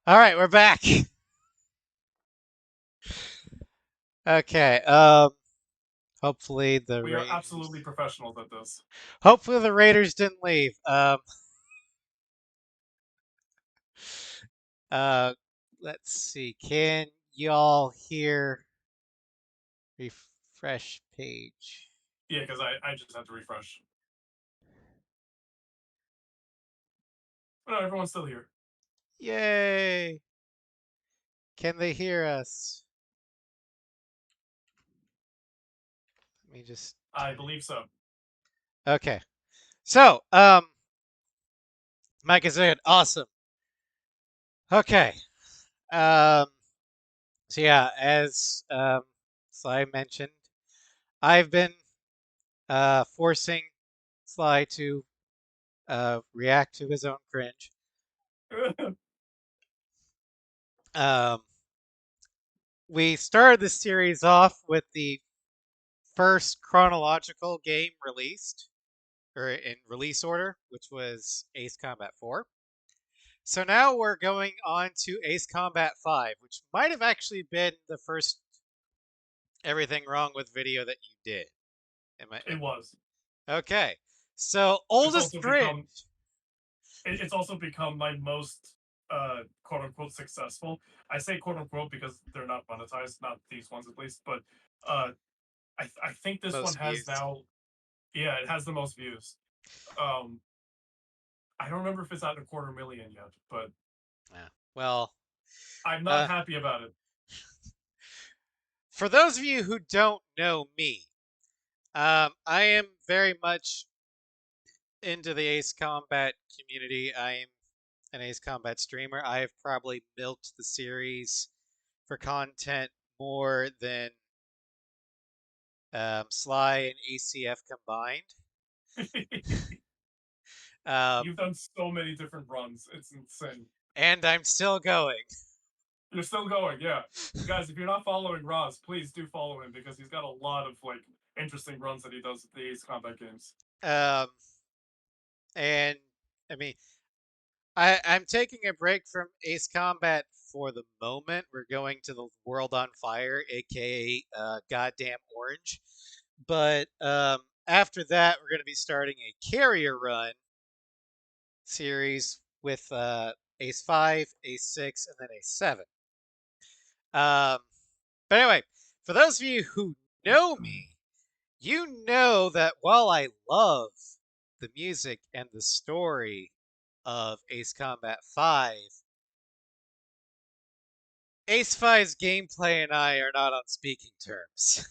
All right, we're back. Okay. Hopefully the We are absolutely Raiders. professionals at this. Hopefully the Raiders didn't leave. Uh, let's see. Can y'all hear? Refresh page. Yeah, because I just had to refresh. But no, everyone's still here. Yay! Can they hear us? Let me just. I believe so. Okay. So, Mike is in. Awesome. Okay. Um. So yeah, as Sly mentioned, I've been forcing Sly to react to his own cringe. Um, we started this series off with the first chronological game released, or in release order, which was Ace Combat 4. So now we're going on to Ace Combat 5, which might have actually been the first everything wrong with video that you did. It was. Okay. So It's oldest also cringe. become. It's also become my most quote unquote successful. I say quote unquote because they're not monetized, not these ones at least. But uh, I think this one Most has views. now. Yeah, it has the most views. Um, I don't remember if it's at 250,000 yet, but Yeah. Well, I'm not uh, happy about it. for those of you who don't know me, I am very much into the Ace Combat community. I am an Ace Combat streamer. I have probably milked the series for content more than Sly and ACF combined. Um, You've done so many different runs. It's insane. and I'm still going. You're still going, yeah. Guys, if you're not following Roz, please do follow him because he's got a lot of like interesting runs that he does with the Ace Combat games. Um, and I mean, I'm taking a break from Ace Combat for the moment. We're going to the World on Fire, aka Goddamn Orange. But after that, we're going to be starting a carrier run series with Ace 5, Ace 6, and then Ace 7. Um, but anyway, for those of you who know me, you know that while I love the music and the story of Ace Combat 5, Ace 5's gameplay and I are not on speaking terms.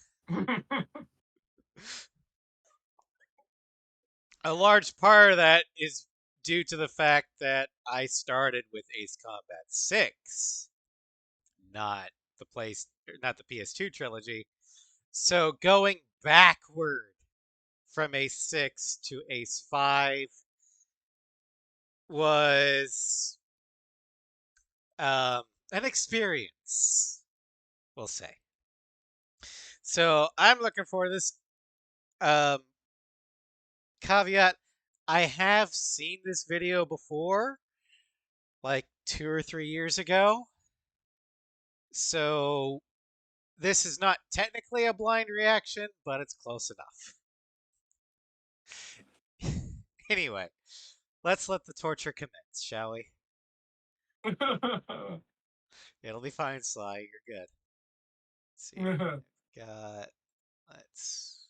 A large part of that is due to the fact that I started with Ace Combat 6, not not the PS2 trilogy. So going backward from Ace 6 to Ace 5 was an experience, we'll say. So I'm looking for this. Um, caveat, I have seen this video before, like 2 or 3 years ago. So this is not technically a blind reaction, but it's close enough. Anyway, let's let the torture commence, shall we? It'll be fine, Sly. You're good. Let's see. Got. Let's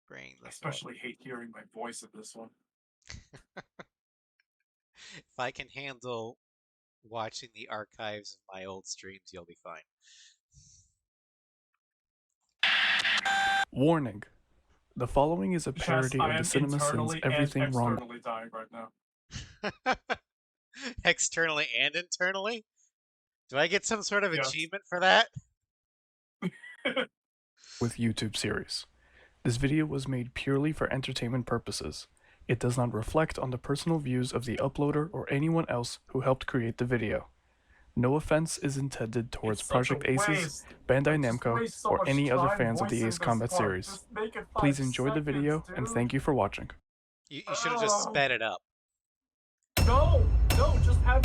bring I the volume. especially hate hearing my voice in this one. If I can handle watching the archives of my old streams, you'll be fine. Warning. The following is a Yes, parody I of the am Cinema Sins internally and Everything Wrong. externally dying right now. Externally and internally? Do I get some sort of Yes. achievement for that? With YouTube series. This video was made purely for entertainment purposes. It does not reflect on the personal views of the uploader or anyone else who helped create the video. No offense is intended towards It's such a Project Aces, waste. Bandai Just Namco, waste so or much any other time fans of the voicing Ace this Combat part. series. Just make it Please 5 enjoy the video seconds, and dude. thank you for watching. You should have just sped it up. No, just have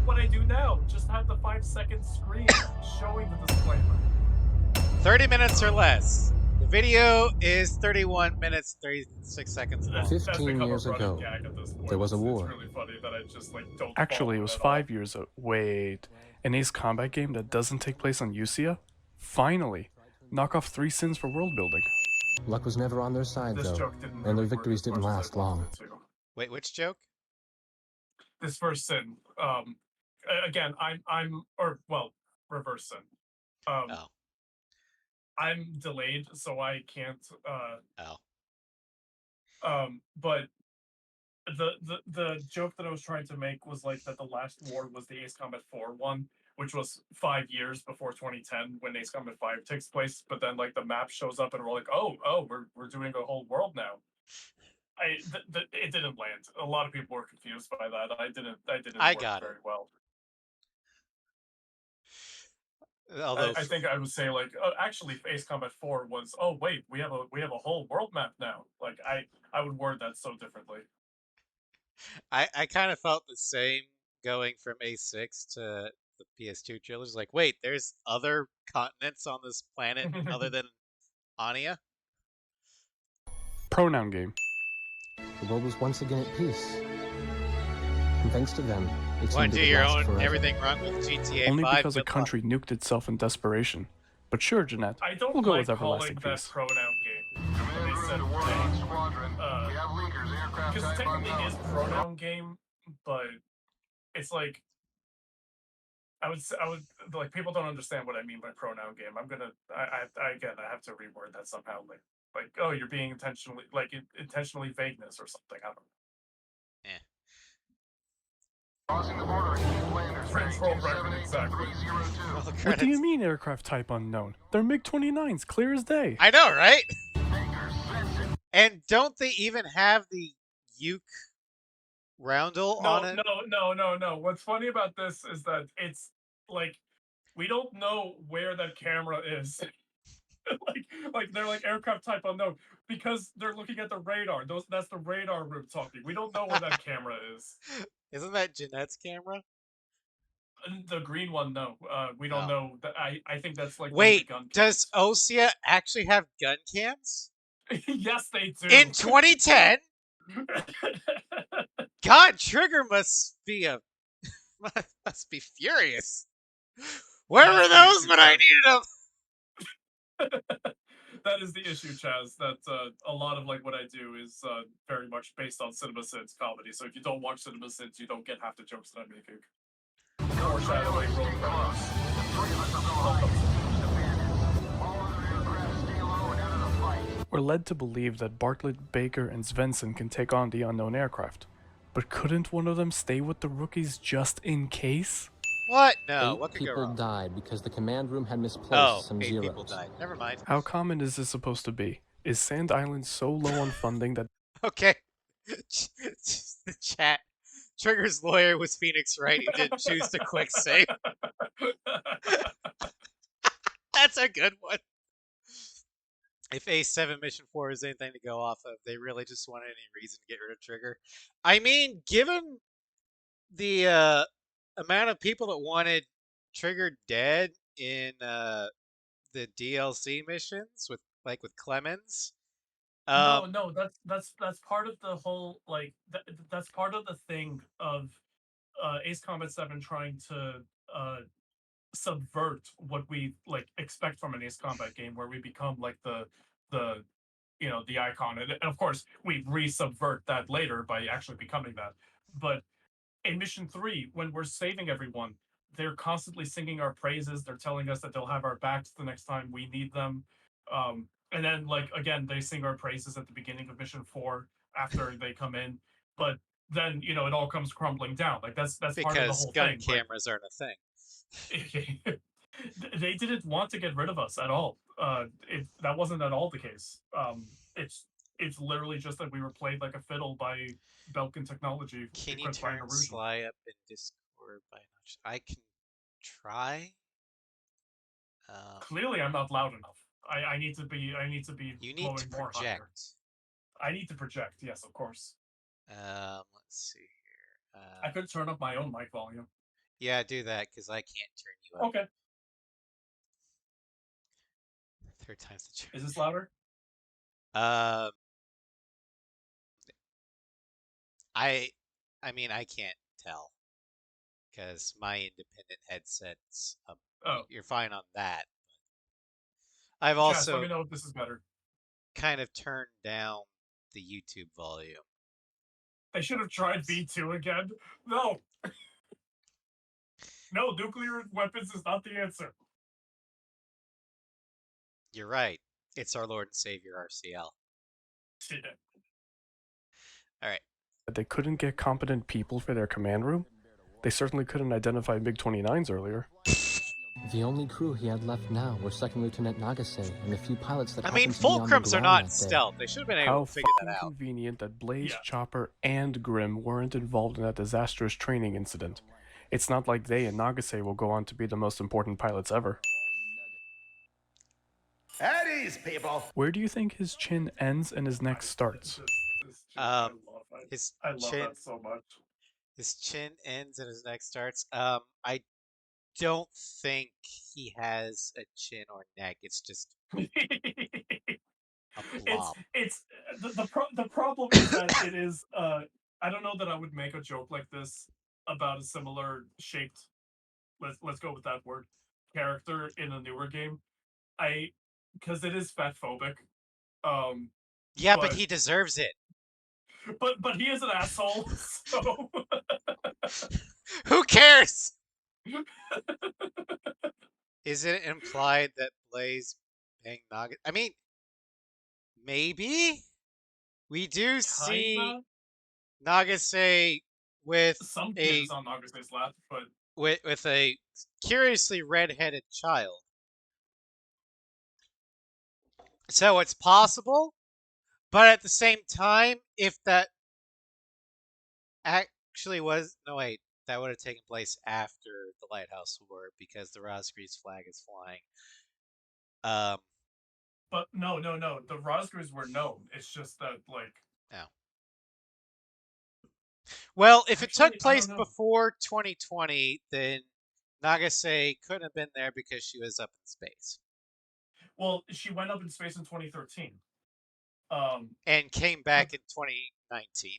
what I I do now? Just have the 5-second screen showing the disclaimer. 30 minutes or less. The video is 31 minutes, 36 seconds long. That's 15 become years a running ago, gag at this point. there was a war. It's really funny that I just like don't. Actually, it follow was at 5 years ago. Wait, an Ace Combat game that doesn't take place on Usia? Finally! Knock off 3 sins for world building. Luck was never on their side, This though, joke didn't and their really work victories as much didn't as I last wanted long. it to. Wait, which joke? This first sin. Again, reverse sin. Oh. I'm delayed, so I can't. Oh. But the joke that I was trying to make was like that the last war was the Ace Combat 4 one, which was 5 years before 2010 when Ace Combat 5 takes place. But then like the map shows up and we're like, oh, we're doing a whole world now. It didn't land. A lot of people were confused by that. I didn't I work got very it. well. Although I think I would say like, actually, Ace Combat 4 was, oh wait, we have a whole world map now. Like I would word that so differently. I kind of felt the same going from A6 to the PS2 trilogy. Like, wait, there's other continents on this planet other than Ania? Pronoun game. The world was once again at peace. And thanks to them, it Want seemed to it do would your last own forever. everything wrong with GTA Only 5? because a Good luck. country nuked itself in desperation. But sure, Jeanette, I don't we'll go like with calling everlasting that peace. pronoun game. When they said because technically it is pronoun game, but it's like I would like people don't understand what I mean by pronoun game. I have to reword that somehow. Like oh, you're being intentionally vagueness or something. I don't know. Crossing the border, Landers, French world record, exactly. Well, What do credits. you mean aircraft type unknown? They're MiG-29s, clear as day. I know, right? And don't they even have the uke roundel on it? No. What's funny about this is that it's like we don't know where that camera is. like they're like aircraft type unknown because they're looking at the radar. That's the radar room talking. We don't know where that camera is. Isn't that Jeanette's camera? The green one, no. We don't know. I think that's like Wait, one of the gun does cams. Osea actually have gun cams? Yes, they do. In 2010? God, Trigger must be furious. Where were those when I needed them? That is the issue, Chaz. That a lot of like what I do is very much based on CinemaSins comedy. So if you don't watch CinemaSins, you don't get half the jokes that I'm making. Foreshadowing, roll credits. We're led to believe that Bartlett, Baker, and Svensson can take on the unknown aircraft. But couldn't one of them stay with the rookies just in case? What? No, 8 what could go people wrong? died because the command room had misplaced Oh, some 8 zeros. people died. Never mind. How common is this supposed to be? Is Sand Island so low on funding that Okay. The chat. Trigger's lawyer was Phoenix Wright who didn't choose to quick save. That's a good one. If A7 Mission 4 is anything to go off of, they really just wanted any reason to get rid of Trigger. I mean, given the amount of people that wanted Trigger dead in the DLC missions with Clemens. No, that's part of the whole like that's part of the thing of Ace Combat 7 trying to subvert what we like expect from an Ace Combat game, where we become like the the icon, and of course we re-subvert that later by actually becoming that. But in Mission 3, when we're saving everyone, they're constantly singing our praises. They're telling us that they'll have our backs the next time we need them. And then, like, again, they sing our praises at the beginning of Mission 4 after they come in. But then, it all comes crumbling down. Like, that's part of the because whole gun thing. cameras aren't a thing. They didn't want to get rid of us at all. That wasn't at all the case. It's literally just that we were played like a fiddle by Belkin Technology. Can you turn Sly up in Discord by notch? I can try. Clearly, I'm not loud enough. I need to be. You need to more higher. project. I need to project. Yes, of course. Let's see here. I could turn up my own mic volume. Yeah, do that, because I can't turn you up. Okay. Third time's the charm. Is this louder? I mean, I can't tell because my independent headset's up. Oh. You're fine on that. I've Jess, let also me know if this is better. kind of turned down the YouTube volume. I should have tried V2 again. No. No, nuclear weapons is not the answer. You're right. It's our Lord and Savior RCL. Yeah. All right. That they couldn't get competent people for their command room? They certainly couldn't identify MiG-29s earlier. The only crew he had left now were Second Lieutenant Nagase and a few pilots that I mean, happened to be on the fulcrums are ground not that day. stealth. They should have been How able to figure that fucking out. convenient that Blaze, Yeah. Chopper, and Grim weren't involved in that disastrous training incident. It's not like they and Nagase will go on to be the most important pilots ever. At ease, people. Where do you think his chin ends and his neck starts? His I love chin, that so much. his chin ends and his neck starts. I don't think he has a chin or neck. It's just a blob. It's the problem is that it is I don't know that I would make a joke like this about a similar shaped, let's go with that word, character in a newer game. Because it is fat phobic. Yeah, but but- he deserves it. But he is an asshole, so Who cares? Is it implied that Blaze banged Naga? I mean, maybe we do see kinda. Nagase with Some a kids on Nagase's lap, but with a curiously red-headed child. So it's possible, but at the same time, if that actually was no wait, that would have taken place after the Lighthouse War because the Rosgreaves flag is flying. but no. The Rosgreaves were known. It's just that like Well, if it Actually, took I place don't know. before 2020, then Nagase couldn't have been there because she was up in space well, she went up in space in 2013. and came back in 2019.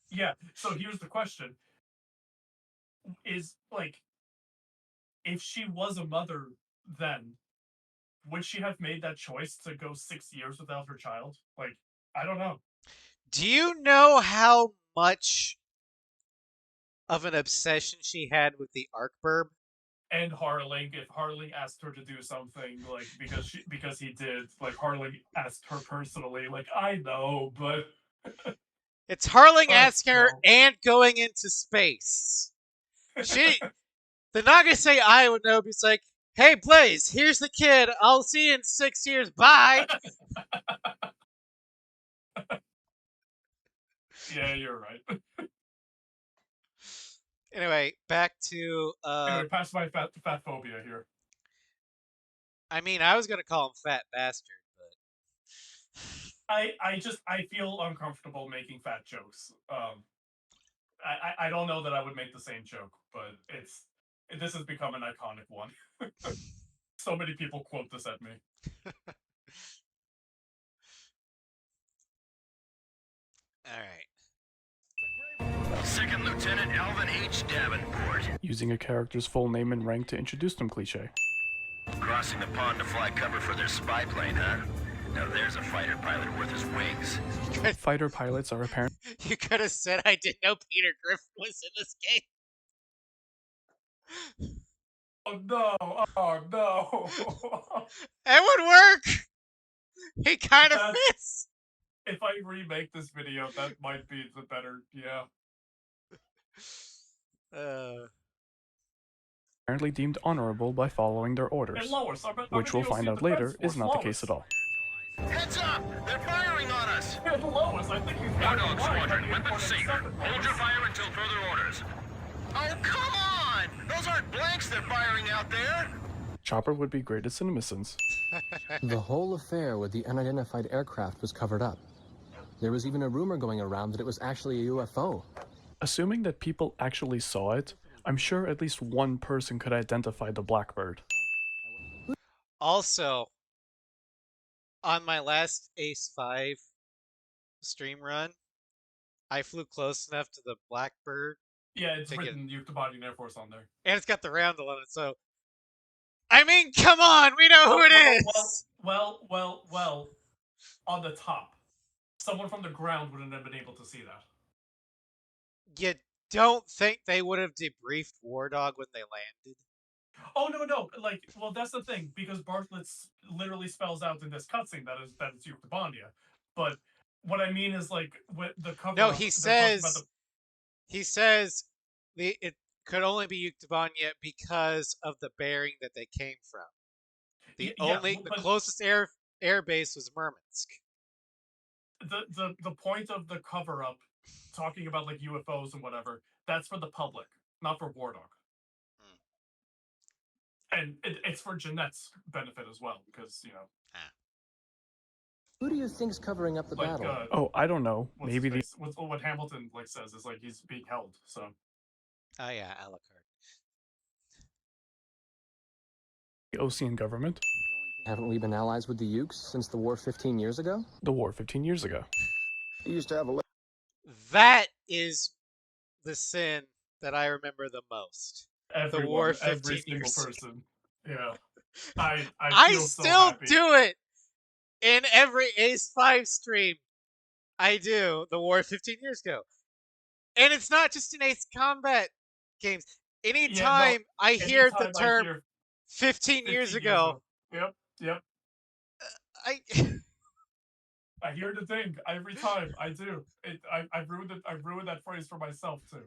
Yeah. So here's the question: is like, if she was a mother, then would she have made that choice to go 6 years without her child? Like, I don't know. Do you know how much of an obsession she had with the arc burb? And Harling, if Harling asked her to do something, like because he did, like Harling asked her personally, like I know, but It's Harling Oh, asking her no. and going into space. The Nagase I would know is like, hey Blaze, here's the kid. I'll see you in 6 years. Bye. yeah, you're right. Anyway, back to Anyway, past my fat phobia here. I mean, I was gonna call him fat bastard, but I feel uncomfortable making fat jokes. I don't know that I would make the same joke, but this has become an iconic one. So many people quote this at me. all right. Second Lieutenant Alvin H. Davenport. Using a character's full name and rank to introduce them cliché. Crossing the pond to fly cover for their spy plane, huh? Now there's a fighter pilot worth his wings. Fighter pilots are apparently You could have said I didn't know Peter Griffin was in this game. Oh no! Oh no! It would work. He kind of That's- fits. If I remake this video, that might be the better. Yeah. deemed honorable by following their And orders, Lois, I'm which we'll in find DOC out later Defense is not the Force. case at all. Heads up! They're firing on us! And Lois, I think you've got Dog the line Squadron, on the weapons important safe. stuff at Hold your Lois. fire until further orders. Oh, come on! Those aren't blanks they're firing out there! Chopper would be great at CinemaSins. The whole affair with the unidentified aircraft was covered up. There was even a rumor going around that it was actually a UFO. Assuming that people actually saw it, I'm sure at least one person could identify the Blackbird. Also, on my last Ace 5 stream run, I flew close enough to the Blackbird. Yeah, it's to get- written Yuktobody Air Force on there. And it's got the roundel on it, so. I mean, come on, we know who it is! Well, on the top. Someone from the ground wouldn't have been able to see that. You don't think they would have debriefed War Dog when they landed? Oh no! Like, well, that's the thing, because Bartlett literally spells out in this cutscene that it's Yuktobania. But what I mean is, like, with the cover. No, he says. He says it could only be Yuktobania because of the bearing that they came from. The closest air base was Murmansk. The point of the cover up, talking about like UFOs and whatever, that's for the public, not for War Dog. And it's for Jeanette's benefit as well, because, you know. Who do you think's covering up the battle? Oh, I don't know. Maybe what Hamilton like says is like he's being held. So. Oh yeah, Alucard. the Ocean government. Haven't we been allies with the Ukes since the war 15 years ago? The war 15 years ago. He used to have a. That is the sin that I remember the most. Everyone, the war 15 every single years person. Yeah. I feel still so do it in every Ace 5 stream. I do the war 15 years ago. And it's not just in Ace Combat games. Anytime I hear the term 15 years ago. Yep. I hear the thing every time. I do. I've ruined that phrase for myself too.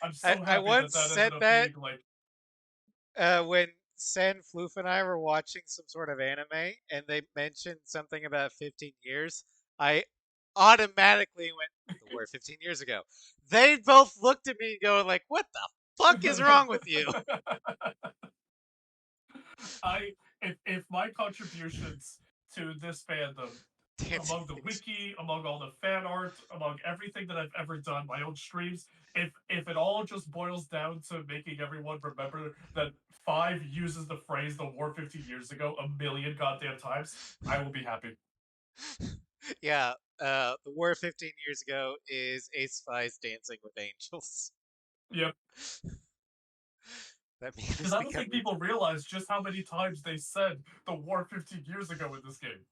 I'm so happy I once that said ended up that being like when Sen, Floof, and I were watching some sort of anime, and they mentioned something about 15 years. I automatically went, the war 15 years ago. They both looked at me going like, what the fuck is wrong with you? If my contributions to this fandom, among the wiki, among all the fan art, among everything that I've ever done, my own streams, if it all just boils down to making everyone remember that 5 uses the phrase "the war 15 years ago" a million goddamn times, I will be happy. Yeah, the war 15 years ago is Ace 5's Dancing with Angels. Yep. That means because I don't think people realize just how many times they said the war 15 years ago in this game.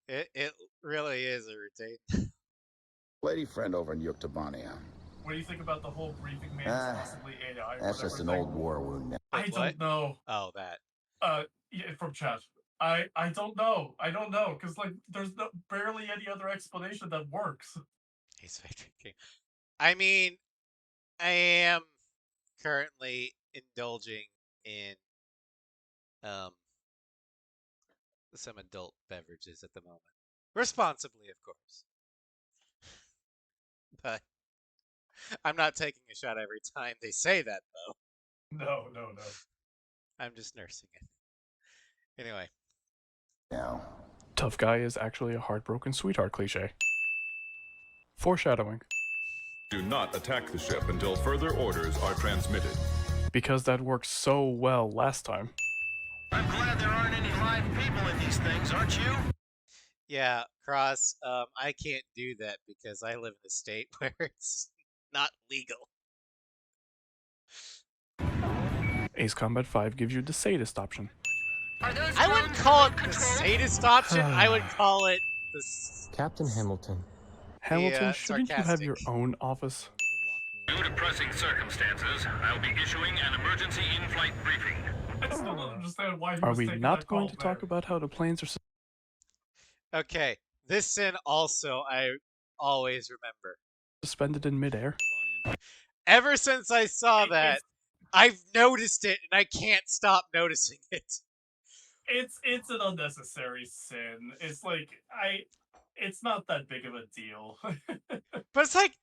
It really is a routine. Lady friend over in Yuktobania. What do you think about the whole briefing man is possibly AI? That's just an old war wound. I don't know. Oh, that. Yeah, from chat. I don't know. I don't know, because like there's barely any other explanation that works. I mean, I am currently indulging in some adult beverages at the moment. Responsibly, of course. But I'm not taking a shot every time they say that, though. No. I'm just nursing it. Anyway. Now. Tough guy is actually a heartbroken sweetheart cliche. Foreshadowing. Do not attack the ship until further orders are transmitted. Because that worked so well last time. I'm glad there aren't any live people in these things, aren't you? Yeah, Cross, I can't do that because I live in a state where it's not legal. Ace Combat 5 gives you the sadist option. I wouldn't call it the sadist option. I would call it the... Captain Hamilton. Hamilton, shouldn't you have sarcastic. your own office? Due to pressing circumstances, I'll be issuing an emergency in-flight briefing. I still don't understand why he Are was we taking not that going call to talk about how the planes are Okay, this sin also I always remember. suspended in midair? Ever since I saw that, I've noticed it and I can't stop noticing it. It's an unnecessary sin. It's like it's not that big of a deal. But it's like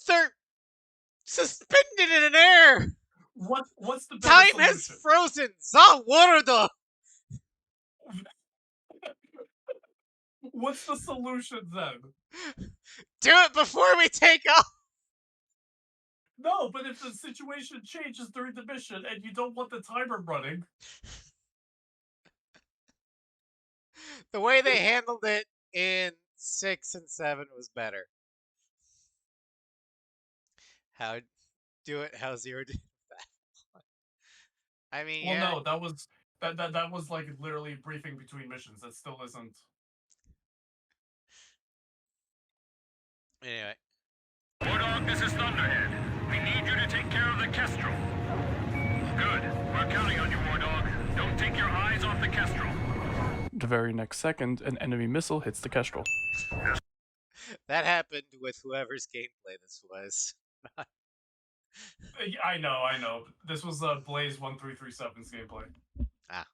they're suspended in air. What's the better Time solution? has frozen. За города. What's the solution then? Do it before we take off. No, but if the situation changes during the mission and you don't want the timer running, The way they handled it in 6 and 7 was better. How do it? How Zero did that? I mean, well, yeah. no, that was like literally a briefing between missions. That still isn't. Anyway, Wardog, this is Thunderhead. We need you to take care of the Kestrel. Good. We're counting on you, Wardog. Don't take your eyes off the Kestrel. The very next second, an enemy missile hits the Kestrel. that happened with whoever's gameplay this was. I know. This was Blaze 1337's gameplay. Ah.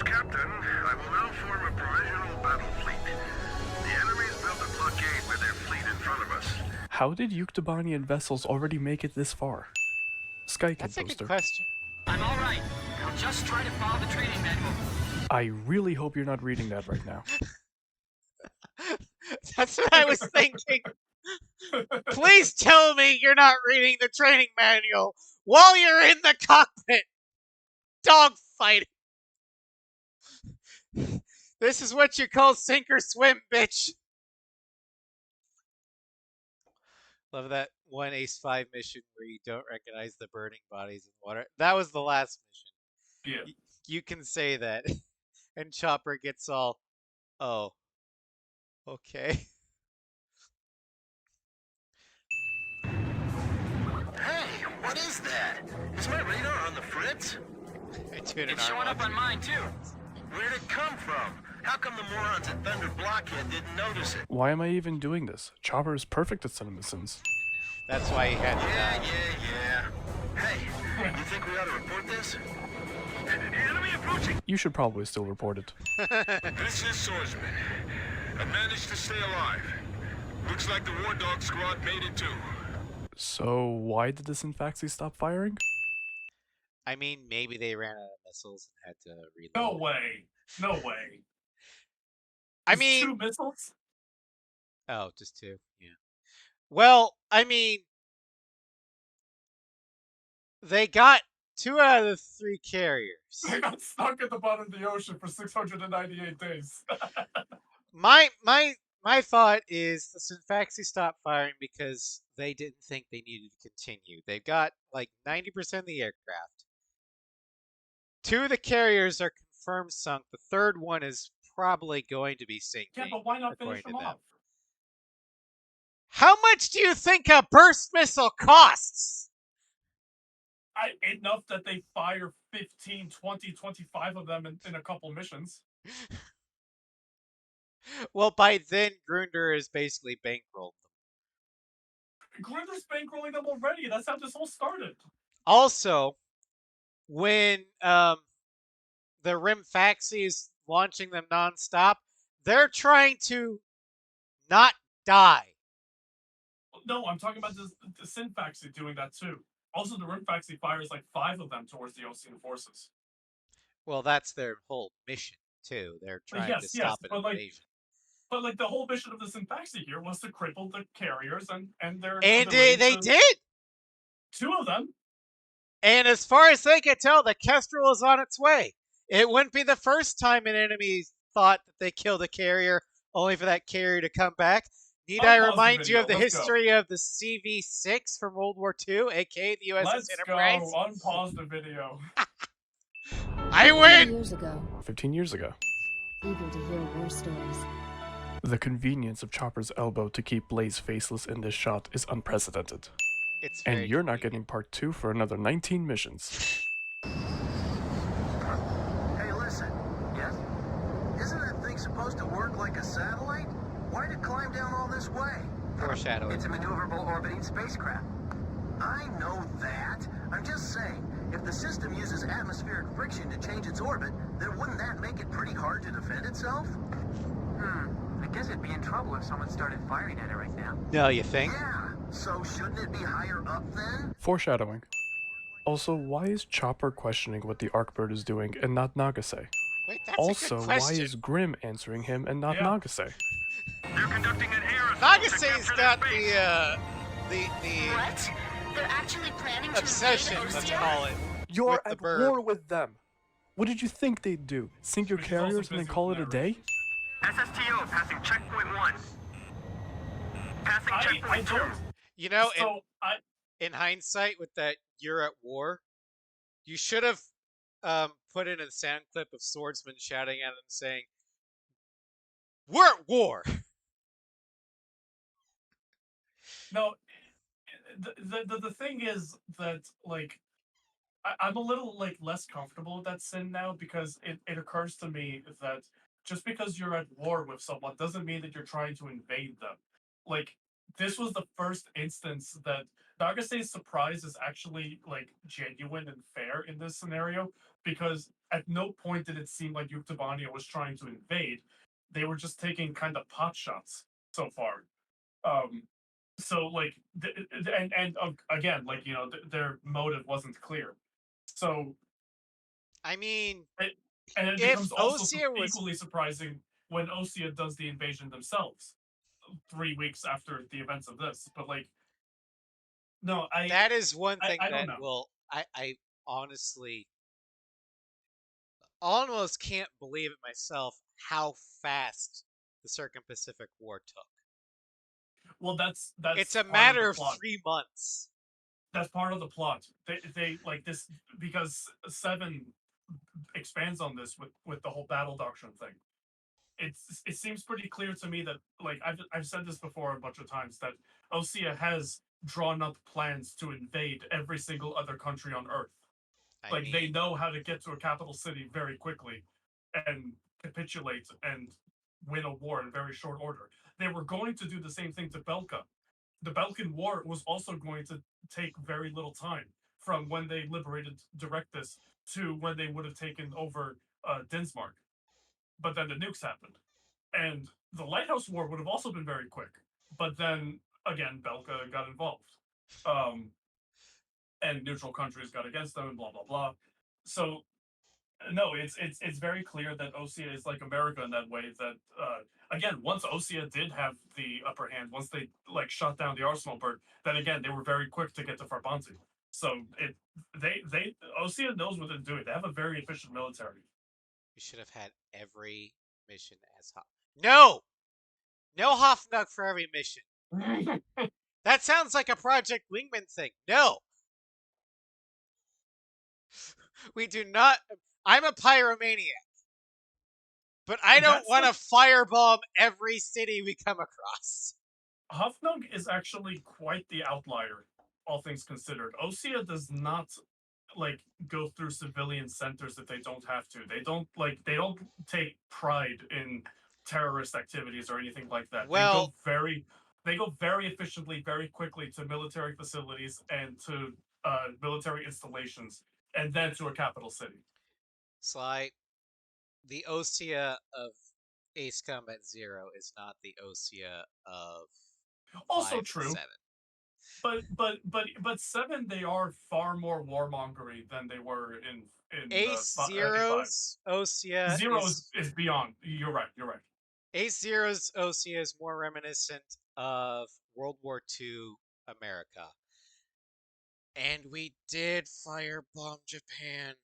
Captain, I will now form a provisional battle fleet. The enemy's built a blockade with their fleet in front of us. How did Yuktobanian vessels already make it this far? Sky Kid That's a good poster. question. I'm all right. I'll just try to follow the training manual. I really hope you're not reading that right now. That's what I was thinking. Please tell me you're not reading the training manual while you're in the cockpit dogfighting. This is what you call sink or swim, bitch. Love that one Ace 5 mission where you don't recognize the burning bodies in water. That was the last mission. Yeah. You can say that. And Chopper gets all, oh, okay. Hey, what is that? Is my radar on the fritz? I do it in It's showing our up on mine, too. Where'd it come from? How come the morons at Thunder Blockhead didn't notice it? Why am I even doing this? Chopper is perfect at cinema sins. That's why he had to die. Yeah. Hey, you think we ought to report this? Enemy approaching! You should probably still report it. This is Swordsman. I managed to stay alive. Looks like the War Dog squad made it too. So why did the Synfaxi stop firing? I mean, maybe they ran out of missiles and had to reload. No way. No way. I Just mean, 2 missiles? oh, just 2. Yeah. Well, I mean, they got 2 out of the 3 carriers. They got stuck at the bottom of the ocean for 698 days. My thought is the Synfaxi stopped firing because they didn't think they needed to continue. They've got like 90% of the aircraft. 2 of the carriers are confirmed sunk. The third one is probably going to be sinking. Yeah, but why not finish according to them them. off? How much do you think a burst missile costs? Enough that they fire 15, 20, 25 of them in a couple missions. Well, by then, Grunder is basically bankrolled them. Grunder's bankrolling them already. That's how this all started. Also, when the Rimfaxi is launching them nonstop, they're trying to not die. No, I'm talking about the Synfaxi doing that too. Also, the Rimfaxi fires like 5 of them towards the Ocean forces. Well, that's their whole mission, too. They're trying to stop an invasion. But like the whole mission of the Synfaxi here was to cripple the carriers and their And ability they to- did! 2 of them. And as far as they can tell, the Kestrel is on its way. It wouldn't be the first time an enemy thought that they killed a carrier, only for that carrier to come back. Need I Unpause the remind you video. of the Let's go. history of the CV-6 from World War II, aka the USS Let's Enterprise? go. Unpause the video. I win! 15 years ago. Eager to hear war stories. The convenience of Chopper's elbow to keep Blaze faceless in this shot is unprecedented. It's And very you're not convenient. getting part 2 for another 19 missions. Hey, listen. Yes? Isn't that thing supposed to work like a satellite? Why'd it climb down all this way? Foreshadowing. It's a maneuverable orbiting spacecraft. I know that. I'm just saying, if the system uses atmospheric friction to change its orbit, then wouldn't that make it pretty hard to defend itself? I guess it'd be in trouble if someone started firing at it right now. No, you think? Yeah. So shouldn't it be higher up then? Foreshadowing. Also, why is Chopper questioning what the Arkbird is doing and not Nagase? Wait, that's Also, a good why question. is Grim answering him and not Yeah. Nagase? They're conducting an air Nagase's got the What? They're actually planning to obsession, invade let's Osea? call it, You're with the at bird. war with them. What did you think they'd do? Sink your But he's also carriers and then busy call with it a day? SSTO passing checkpoint 1. Passing I checkpoint 2. don't. You know, So I in hindsight, with that "you're at war," you should have put in a sound clip of swordsmen shouting at him saying, "We're at war." no. The thing is that like I'm a little like less comfortable with that sin now because it occurs to me that just because you're at war with someone doesn't mean that you're trying to invade them. Like this was the first instance that Nagase's surprise is actually like genuine and fair in this scenario because at no point did it seem like Yuktobania was trying to invade. They were just taking kind of pot shots so far. Um, so like again like their motive wasn't clear so I mean, and it if becomes also Osea was equally surprising when Osea does the invasion themselves 3 weeks after the events of this but like no that is one thing I don't that know. will I honestly almost can't believe it myself how fast the Circum-Pacific War took. Well It's that's a part of the matter of plot. 3 months. That's part of the plot. They like this because Seven expands on this with the whole battle doctrine thing. It seems pretty clear to me that like I've said this before a bunch of times that Osea has drawn up plans to invade every single other country on Earth. I Like they mean, know how to get to a capital city very quickly and capitulate and win a war in very short order. They were going to do the same thing to Belka. The Balkan War was also going to take very little time from when they liberated Directus to when they would have taken over Dinsmark. But then the nukes happened. And the Lighthouse War would have also been very quick. But then, again, Belka got involved. Um, and neutral countries got against them and blah, blah, blah. So, no, it's very clear that Osea is like America in that way. That again, once Osea did have the upper hand, once they like shot down the Arsenal bird, then again they were very quick to get to Farbanti. So they Osea knows what they're doing. They have a very efficient military. we should have had every mission as Hoff. No! No Hoffnug for every mission. That sounds like a Project Wingman thing. No! We do not. I'm a pyromaniac. But I don't want to firebomb every city we come across. Hoffnung is actually quite the outlier, all things considered. Osea does not like go through civilian centers if they don't have to. They don't take pride in terrorist activities or anything like that. Well, They go very efficiently, very quickly to military facilities and to military installations, and then to a capital city. Sly, the Osea of Ace Combat Zero is not the Osea of Also 5 true. and 7. But Seven, they are far more warmongery than they were in Ace A5. Zero's Osea Zero is beyond. You're right. You're right. Ace Zero's Osea is more reminiscent of World War II America. And we did firebomb Japan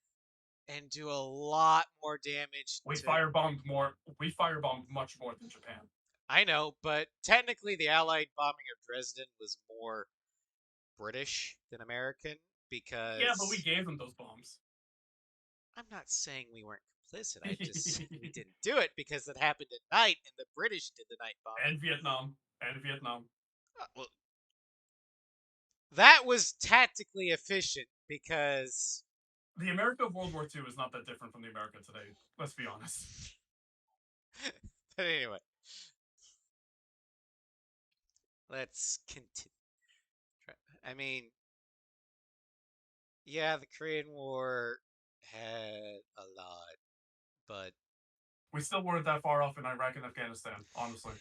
and do a lot more damage. We firebombed more. We firebombed much more than Japan. I know, but technically the Allied bombing of Dresden was more British than American because... Yeah, but we gave them those bombs. I'm not saying we weren't complicit. I just we didn't do it because it happened at night and the British did the night bombing. And Vietnam. Well, that was tactically efficient because the America of World War II is not that different from the America today. Let's be honest. But anyway, let's continue. I mean, yeah, the Korean War had a lot, but we still weren't that far off in Iraq and Afghanistan, honestly.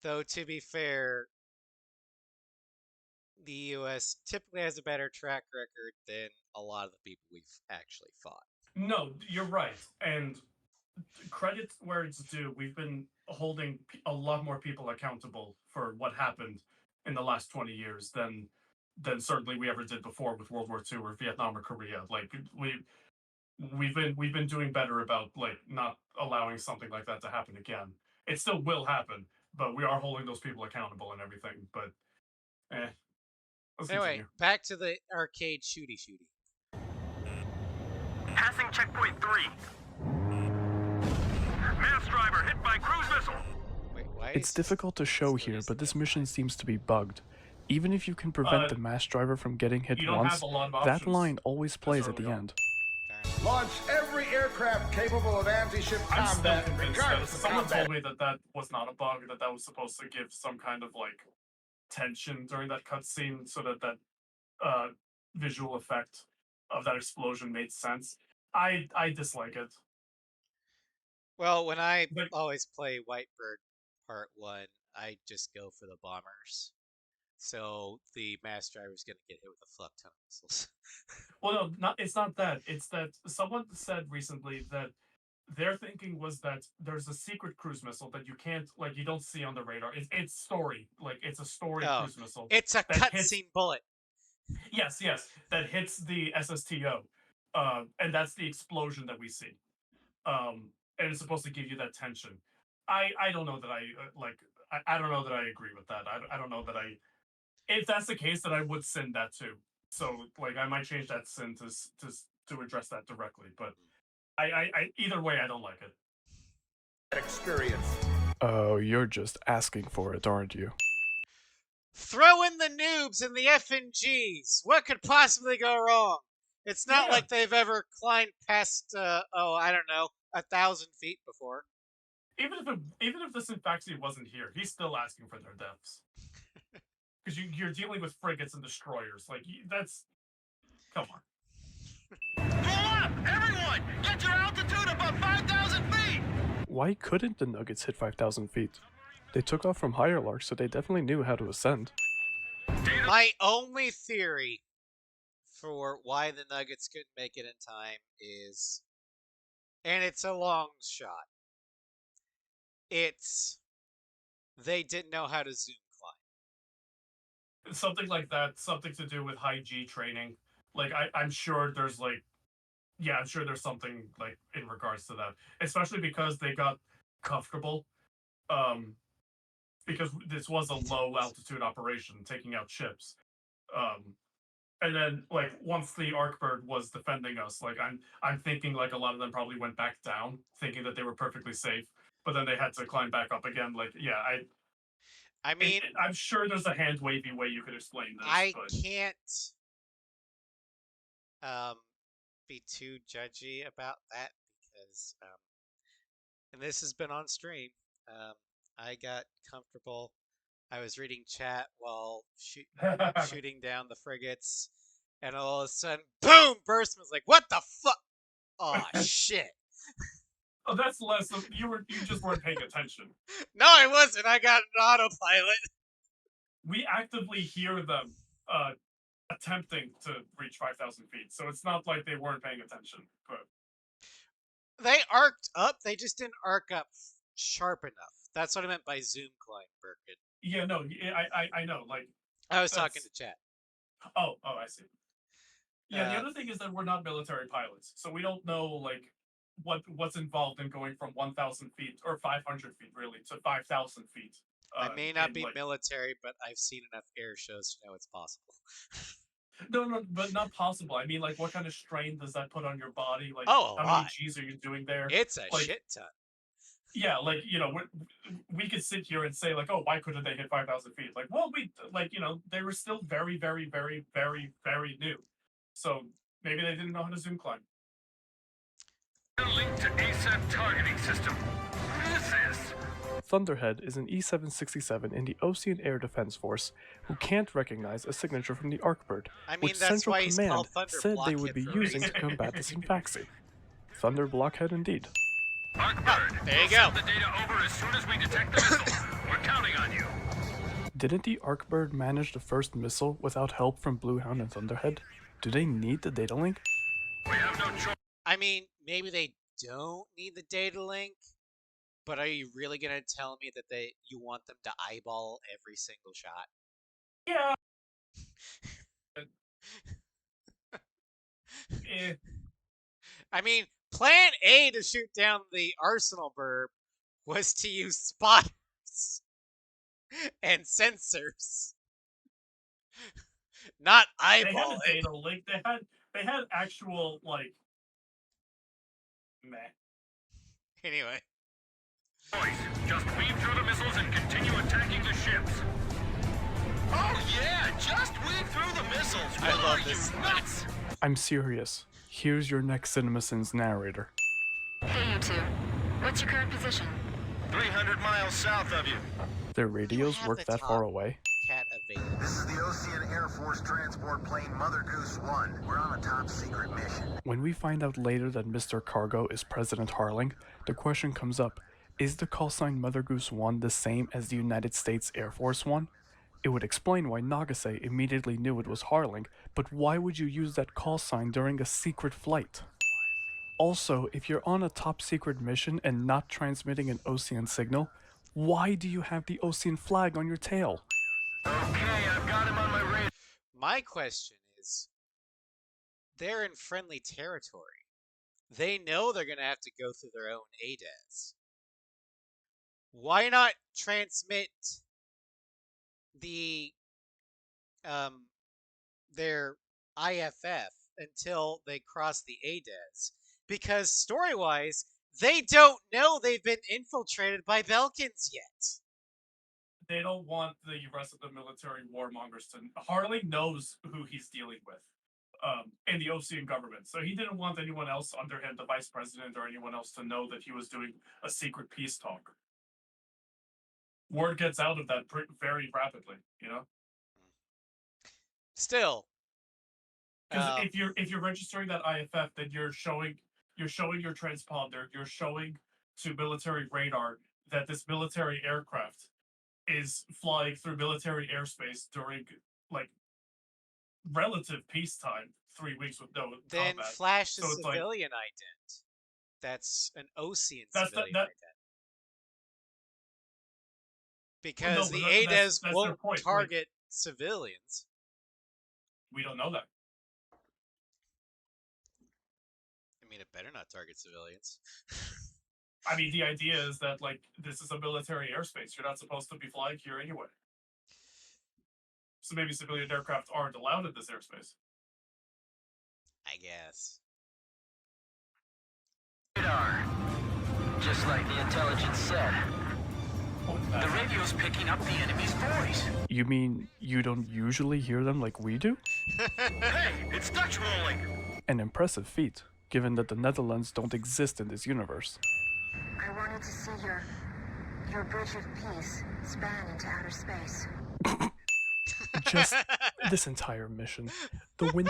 Though, to be fair, the U.S. typically has a better track record than a lot of the people we've actually fought. No, you're right. And credit where it's due. We've been holding a lot more people accountable for what happened in the last 20 years than certainly we ever did before with World War II or Vietnam or Korea. Like we've been doing better about like not allowing something like that to happen again. It still will happen, but we are holding those people accountable and everything. But let's Anyway, continue. back to the arcade shooty. Passing checkpoint 3. Mass driver hit by cruise missile. Wait, why It's is difficult to show here, but this mission seems to be bugged. Even if you can prevent the mass driver from getting hit You don't once, have a lot of that options line always plays at early the on. end. Launch every aircraft capable of anti-ship I'm still combat, convinced that regardless of someone combat. told me that was not a bug, that was supposed to give some kind of like tension during that cutscene, so that visual effect of that explosion made sense. I dislike it. Well, when I But always play Whitebird Part 1, I just go for the bombers. So the mass driver's gonna get hit with a fuck ton of missiles. well, no, it's not that. It's that someone said recently that their thinking was that there's a secret cruise missile that you can't, like, you don't see on the radar. It's story, like it's a story Oh, cruise missile. it's a that hits- cutscene bullet. Yes, that hits the SSTO, and that's the explosion that we see. And it's supposed to give you that tension. I don't know that I like. I don't know that I agree with that. I don't know that I. If that's the case, then I would sin that too. So like I might change that sin to address that directly. But I either way I don't like it. Experience. Oh, you're just asking for it, aren't you? Throw in the noobs and the FNGs. What could possibly go wrong? It's not Yeah. like they've ever climbed past, I don't know, 1,000 feet before. Even if this Infaxi wasn't here, he's still asking for their deaths. Because you're dealing with frigates and destroyers. Like that's, come on. Pull up! Everyone! Get your altitude above 5,000 feet! Why couldn't the Nuggets hit 5,000 feet? They took off from higher larks, so they definitely knew how to ascend. My only theory for why the Nuggets couldn't make it in time is, and it's a long shot, it's they didn't know how to zoom climb. Something like that, something to do with high G training. Like I'm sure there's like, yeah, I'm sure there's something like in regards to that, especially because they got comfortable, because this was a low altitude operation taking out ships, and then like once the Arkbird was defending us, like I'm thinking like a lot of them probably went back down thinking that they were perfectly safe, but then they had to climb back up again. Like yeah, I mean, I'm sure there's a hand wavy way you could explain this. I but can't be too judgy about that because, and this has been on stream, I got comfortable. I was reading chat while shooting down the frigates, and all of a sudden, boom! Burstman was like, "What the fuck? Oh shit!" Oh, that's less of you just weren't paying attention. No, I wasn't. I got an autopilot. We actively hear them attempting to reach 5,000 feet, so it's not like they weren't paying attention. But They arced up. They just didn't arc up sharp enough. That's what I meant by zoom climb, Birkin. yeah, no, I know. Like I was talking to chat. Oh, I see. Yeah, the Uh, other thing is that we're not military pilots, so we don't know like what's involved in going from 1,000 feet or 500 feet really to 5,000 feet. I may not in, be like, military, but I've seen enough air shows to know it's possible. No, but not possible. I mean, like, what kind of strain does that put on your body? Like, Oh, a how many lot. G's are you doing there? It's a Like, shit ton. Yeah, like we could sit here and say like, oh, why couldn't they hit 5,000 feet? Like, well, they were still very, very, very, very, very new, so maybe they didn't know how to zoom climb. Link to ASAP targeting system. What is this? Thunderhead is an E-767 in the Ocean Air Defense Force who can't recognize a signature from the Arkbird, I mean, which that's Central why he's Command called Thunder said they Blockhead would be for a using reason. to combat the Synfaxi. Thunder Blockhead indeed. Arkbird, there you we'll go. send the data over as soon as we detect the missile. We're counting on you. Didn't the Arkbird manage the first missile without help from Bluehound and Thunderhead? Do they need the data link? We have no choice. I mean, maybe they don't need the data link, but are you really gonna tell me that you want them to eyeball every single shot? Yeah. Eh, I mean, plan A to shoot down the Arsenal burb was to use spotters and sensors, not they had eyeball a it. data link. They had actual like meh. Anyway, Boys, just weave through the missiles and continue attacking the ships. Oh yeah, just weave through the missiles. I What love are this. you, nuts? I'm serious. Here's your next CinemaSins narrator. Hey, you two. What's your current position? 300 miles south of you. Their radios have work the that top far away? cat available. This is the Ocean Air Force transport plane Mother Goose 1. We're on a top secret mission. When we find out later that Mr. Cargo is President Harling, the question comes up, is the call sign Mother Goose 1 the same as the United States Air Force 1? It would explain why Nagase immediately knew it was Harling, but why would you use that call sign during a secret flight? Also, if you're on a top secret mission and not transmitting an Ocean signal, why do you have the Ocean flag on your tail? Okay, I've got him on my radar. My question is, they're in friendly territory. They know they're going to have to go through their own ADAS. Why not transmit the their IFF until they cross the ADAS? Because story-wise, they don't know they've been infiltrated by Belkans yet. They don't want the rest of the military warmongers to. Harley knows who he's dealing with, in the Ocean government. So he didn't want anyone else under him, the vice president or anyone else, to know that he was doing a secret peace talk. Word gets out of that very rapidly, you know. Still, Because if you're registering that IFF, then you're showing your transponder, you're showing to military radar that this military aircraft is flying through military airspace during like relative peacetime, 3 weeks with no then combat. flash a So it's like civilian ident. That's an Ocean that's civilian that. ident. Because No, the but ADAS that's their won't point. target civilians. We don't know that. I mean, it better not target civilians. I mean, the idea is that like this is a military airspace. You're not supposed to be flying here anyway. So maybe civilian aircraft aren't allowed in this airspace. I guess. Radar. Just like the intelligence said. The The radio's picking up the enemy's voice. You mean you don't usually hear them like we do? Hey, it's Dutch rolling. An impressive feat, given that the Netherlands don't exist in this universe. I wanted to see your bridge of peace span into outer space. Just this entire mission. The wind.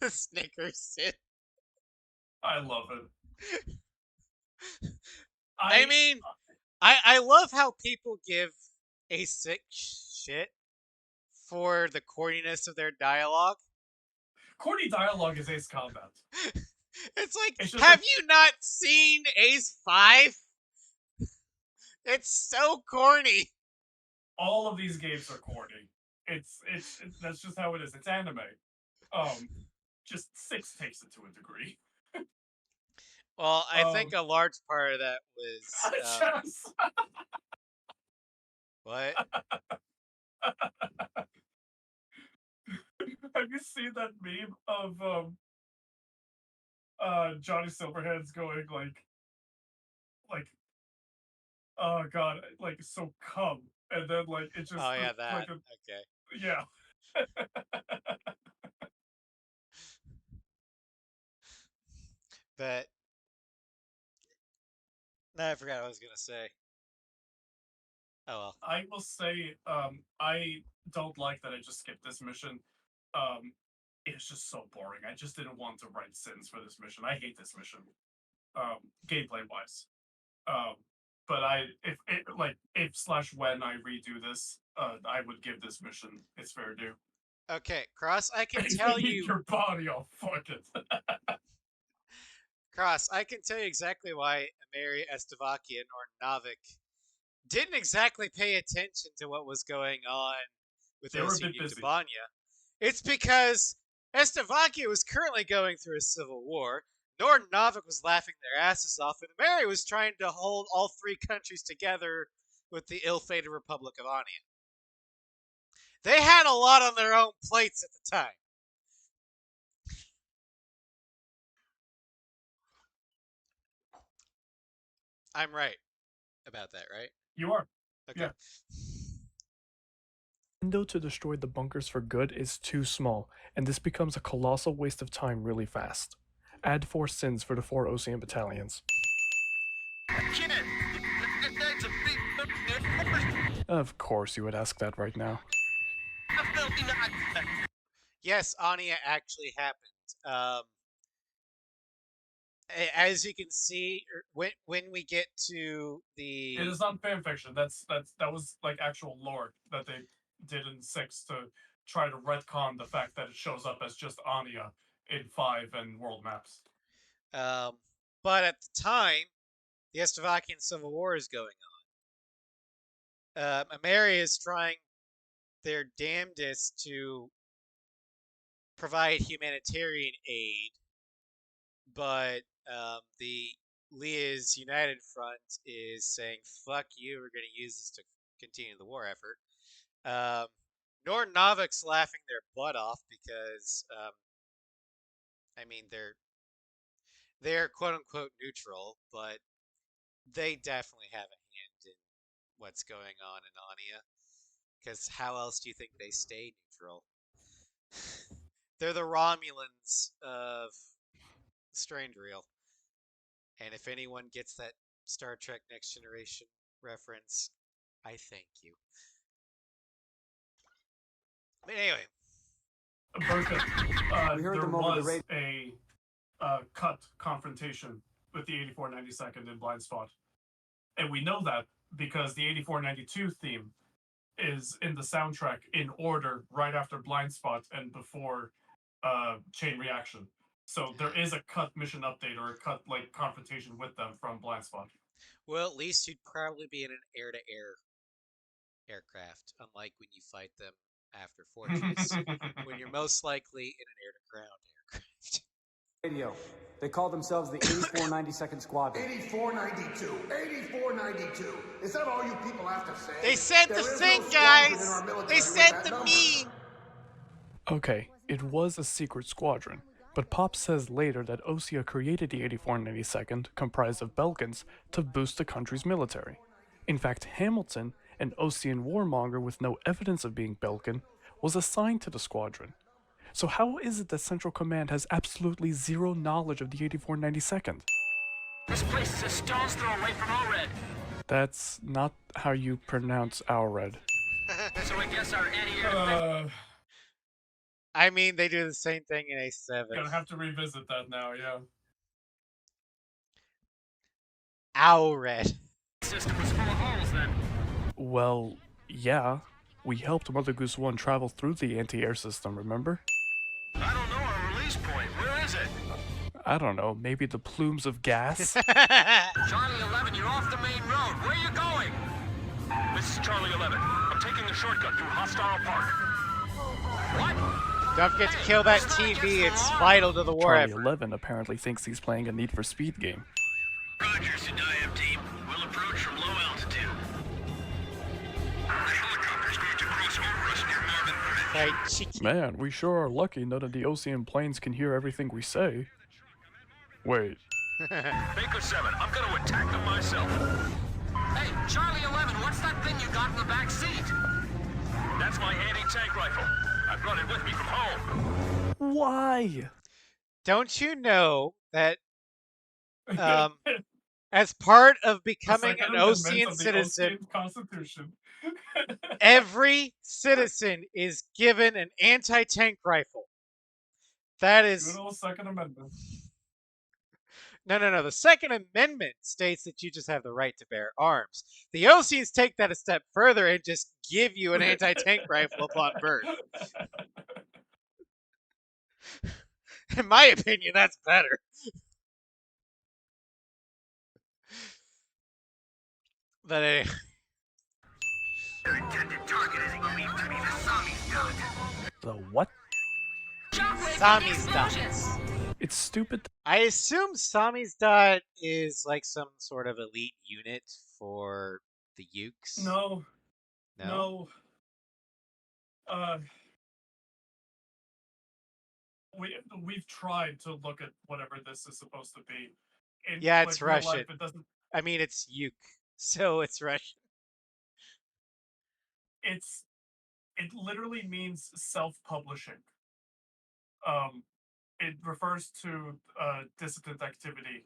The Snickers shit. I love it. I mean, I love how people give a sick shit for the corniness of their dialogue. corny dialogue is Ace Combat. It's like, It's just have like- you not seen Ace 5? It's so corny. All of these games are corny. It's that's just how it is. It's anime. Just 6 takes it to a degree. Well, I think a large part of that was Chess. what? Have you seen that meme of Johnny Silverhands going like oh god, like so come, and then like it just Oh yeah, like that. a, Okay. yeah. But no, I forgot what I was gonna say. Oh well. I will say, I don't like that I just skipped this mission. It's just so boring. I just didn't want to write sins for this mission. I hate this mission, gameplay wise. But if/when I redo this, I would give this mission its fair due. Okay, Cross, I can If you tell need you. your body, I'll fuck it. Cross, I can tell you exactly why Mary Estavakian or Navik didn't exactly pay attention to what was going on with They were a Ocean bit busy. Tabanya. It's because Slovakia was currently going through a civil war. Nord Novik was laughing their asses off, and Mary was trying to hold all three countries together with the ill-fated Republic of Ania. They had a lot on their own plates at the time. I'm right about that, right? You are. Okay. Yeah. The window to destroy the bunkers for good is too small, and this becomes a colossal waste of time really fast. Add 4 sins for the 4 Ocean battalions. Of course you would ask that right now. Yes, Ania actually happened. As you can see, when we get to the It is not fan fiction. That was like actual lore that they did in 6 to try to retcon the fact that it shows up as just Anya in 5 and world maps. But at the time, the Slovakian Civil War is going on. Ameria is trying their damnedest to provide humanitarian aid, but the Leah's United Front is saying, fuck you, we're going to use this to continue the war effort. Nord Novik's laughing their butt off because, I mean, they're quote unquote neutral, but they definitely have a hand in what's going on in Ania. Because how else do you think they stay neutral? They're the Romulans of Strained Reel. And if anyone gets that Star Trek Next Generation reference, I thank you. But anyway. Burka, there was a cut confrontation with the 8492nd in Blind Spot. And we know that because the 8492 theme is in the soundtrack in order right after Blind Spot and before Chain Reaction. So there is a cut mission update or a cut like confrontation with them from Blind Spot. Well, at least you'd probably be in an air-to-air aircraft, unlike when you fight them after Fortress, when you're most likely in an air-to-ground aircraft. Radio. They call themselves the 8492nd Squadron. 8492. 8492. Is that all you people have to say? They said the thing, guys! They said the meme! Okay, it was a secret squadron, but Pop says later that Osea created the 8492nd, comprised of Belkans, to boost the country's military. In fact, Hamilton, an Osean warmonger with no evidence of being Belkan, was assigned to the squadron. So how is it that Central Command has absolutely zero knowledge of the 8492nd? This place is a stone's throw away from Allred. That's not how you pronounce Allred. So I guess our anti-air I mean, they do the same thing in A7. Gonna have to revisit that now, yeah. Owlred. system was full of holes then. Well, yeah. We helped Mother Goose 1 travel through the anti-air system, remember? I don't know our release point. Where is it? I don't know, maybe the plumes of gas? Charlie 11, you're off the main road. Where are you going? This is Charlie 11. I'm taking a shortcut through Hostile Park. What? Don't forget to kill that TV, it's vital to the war Charlie effort. 11 apparently thinks he's playing a Need for Speed game. Roger, Sediam team. We'll approach from low altitude. The helicopter's going to cross over us near Marvin Bridge. Right, cheeky. Man, we sure are lucky none of the Ocean planes can hear everything we say. Wait, Baker 7, I'm going to attack them myself. Hey, Charlie 11, what's that thing you got in the back seat? That's my anti-tank rifle. I brought it with me from home. why? Don't you know that as part of The becoming Second an Amendment Ocean of the citizen, Ocean Constitution. every citizen is given an anti-tank rifle. That Good is... old Second Amendment. No. The Second Amendment states that you just have the right to bear arms. The Oceans take that a step further and just give you an anti-tank rifle upon birth. In my opinion, that's better. But anyway. Their intended target is believed to be the Sami The what? Samizdat. It's stupid. I assume Samizdat is like some sort of elite unit for the Ukes. No. No? No. We've tried to look at whatever this is supposed to be. In Yeah, it's real Russian. life, it doesn't. I mean, it's Uke, so it's Russian. It literally means self-publishing. It refers to dissident activity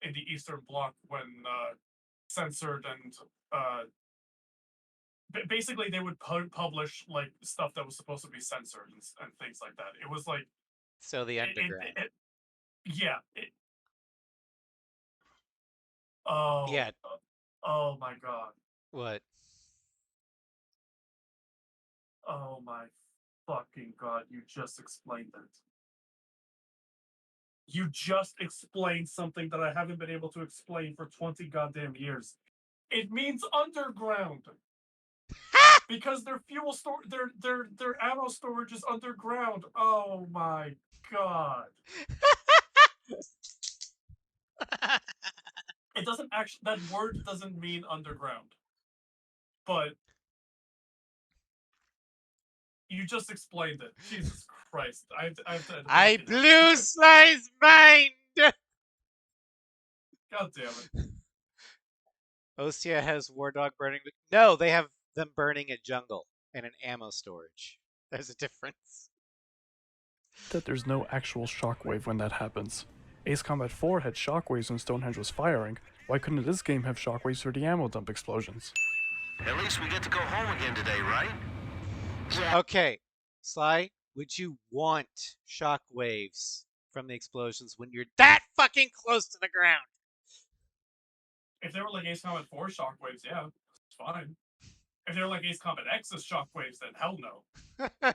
in the Eastern Bloc when censored and basically they would publish like stuff that was supposed to be censored and things like that. It was like So the underground. Yeah. Oh. Yeah. Oh my god. What? Oh my fucking god, you just explained it. You just explained something that I haven't been able to explain for 20 goddamn years. It means underground. Because their fuel store their ammo storage is underground. Oh my god. It doesn't actually, that word doesn't mean underground. But you just explained it. Jesus Christ. I have to I blew Sly's mind! God damn it. Ostia has War Dog burning. No, they have them burning a jungle and an ammo storage. There's a difference. That there's no actual shockwave when that happens. Ace Combat 4 had shockwaves when Stonehenge was firing. Why couldn't this game have shockwaves for the ammo dump explosions? At least we get to go home again today, right? Okay, Sly, would you want shockwaves from the explosions when you're that fucking close to the ground? If they were like Ace Combat 4 shockwaves, yeah, it's fine. If they were like Ace Combat X's shockwaves, then hell no.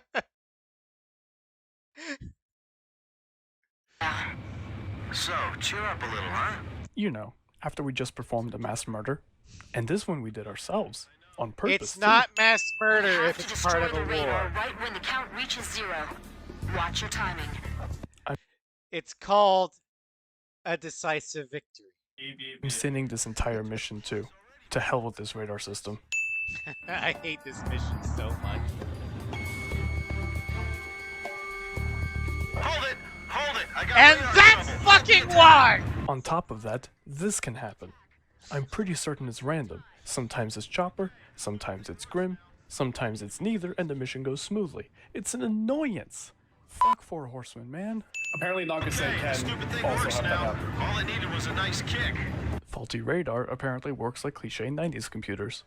So, cheer up a little, huh? You know, after we just performed a mass murder. And this one we did ourselves. On purpose, It's not mass murder if To it's part destroy of a the radar war. right when the count reaches 0. Watch your timing. It's called a decisive victory. I'm sending this entire mission too. To hell with this radar system. I hate this mission so much. Hold it! Hold it! I got And radar that's trouble. fucking why! On top of that, this can happen. I'm pretty certain it's random. Sometimes it's Chopper, sometimes it's Grim, sometimes it's neither, and the mission goes smoothly. It's an annoyance. Fuck Four Horsemen, man. Apparently, Nagasek Hey, the can stupid thing also works have that now. happen. All it needed was a nice kick. Faulty radar apparently works like cliche 90s computers.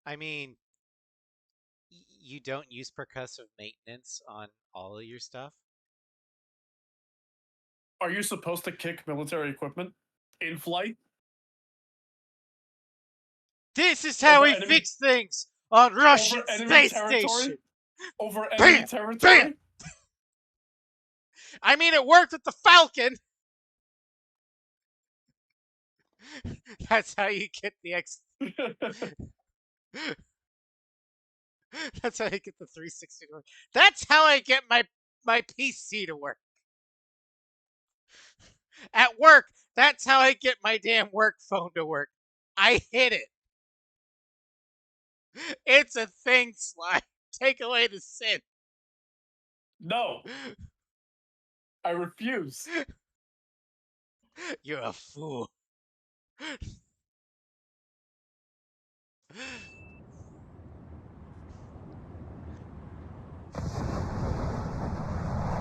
I mean, you don't use percussive maintenance on all of your stuff? Are you supposed to kick military equipment in flight? This is how Over we enemy- fix things on Russian Over enemy space territory? station. Over Bam! enemy territory? Bam! I mean, it worked with the Falcon. That's how you get the That's how you get the 360 to work. That's how I get my PC to work. At work, that's how I get my damn work phone to work. I hit it. It's a thing, Sly. Take away the sin. No. I refuse. You're a fool.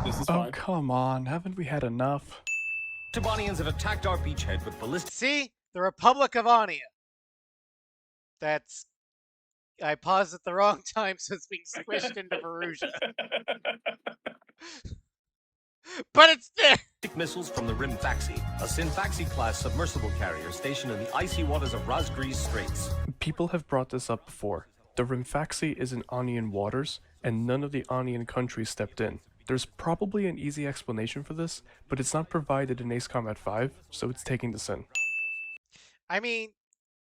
This is Oh, fine. come on. Haven't we had enough? Tabanians have attacked our beachhead with ballistic. See? The Republic of Ania. That's... I paused at the wrong time, so it's being squished into Verusia. But it's there! Missiles from the Rimfaxi, a Sinfaxi-class submersible carrier stationed in the icy waters of Razgriz Straits. People have brought this up before. The Rimfaxi is in Onian waters, and none of the Onian countries stepped in. There's probably an easy explanation for this, but it's not provided in Ace Combat 5, so it's taking this in. I mean,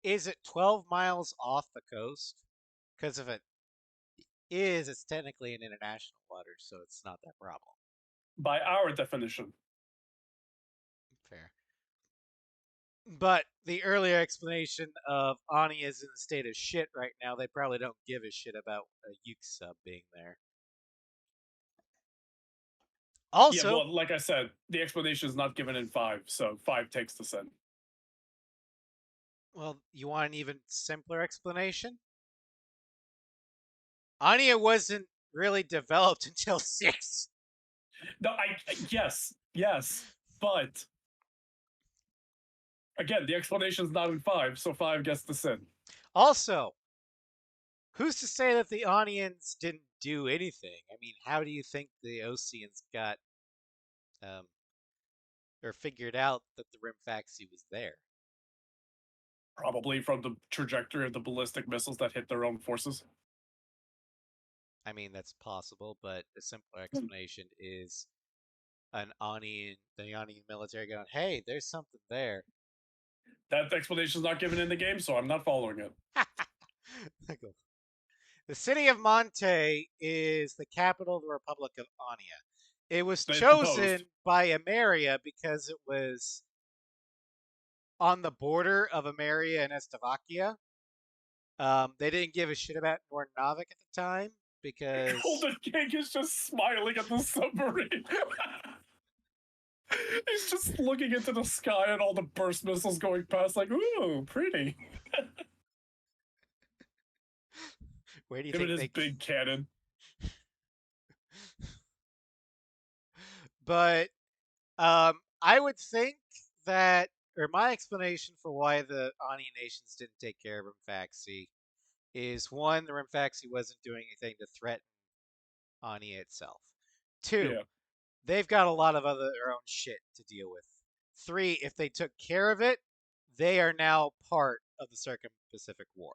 is it 12 miles off the coast? Because if it is it's technically in international waters, so it's not that problem. By our definition. Fair. But the earlier explanation of Ani is in a state of shit right now, they probably don't give a shit about a Yuke sub being there. Also, yeah, well, like I said, the explanation is not given in 5, so 5 takes the sin. well, you want an even simpler explanation? Anya wasn't really developed until 6. No, yes, but again, the explanation is not in 5, so 5 gets the sin. Also, who's to say that the Onians didn't do anything? I mean, how do you think the Oceans got or figured out that the Rimfaxi was there? Probably from the trajectory of the ballistic missiles that hit their own forces. I mean, that's possible, but a simpler explanation is the Onian military going, hey, there's something there. That explanation is not given in the game, so I'm not following it. The city of Monte is the capital of the Republic of Ania. It was chosen by Ameria because it was on the border of Ameria and Estevakia. They didn't give a shit about Nordnavik at the time because Golden King is just smiling at the submarine. He's just looking into the sky and all the burst missiles going past, like, ooh, pretty. Where do you Give think it his big cannon? But I would think that, or my explanation for why the Ani nations didn't take care of Rimfaxi is, one, the Rimfaxi wasn't doing anything to threaten Ani itself. 2, they've got a lot of their own shit to deal with. 3, if they took care of it, they are now part of the Circum-Pacific War.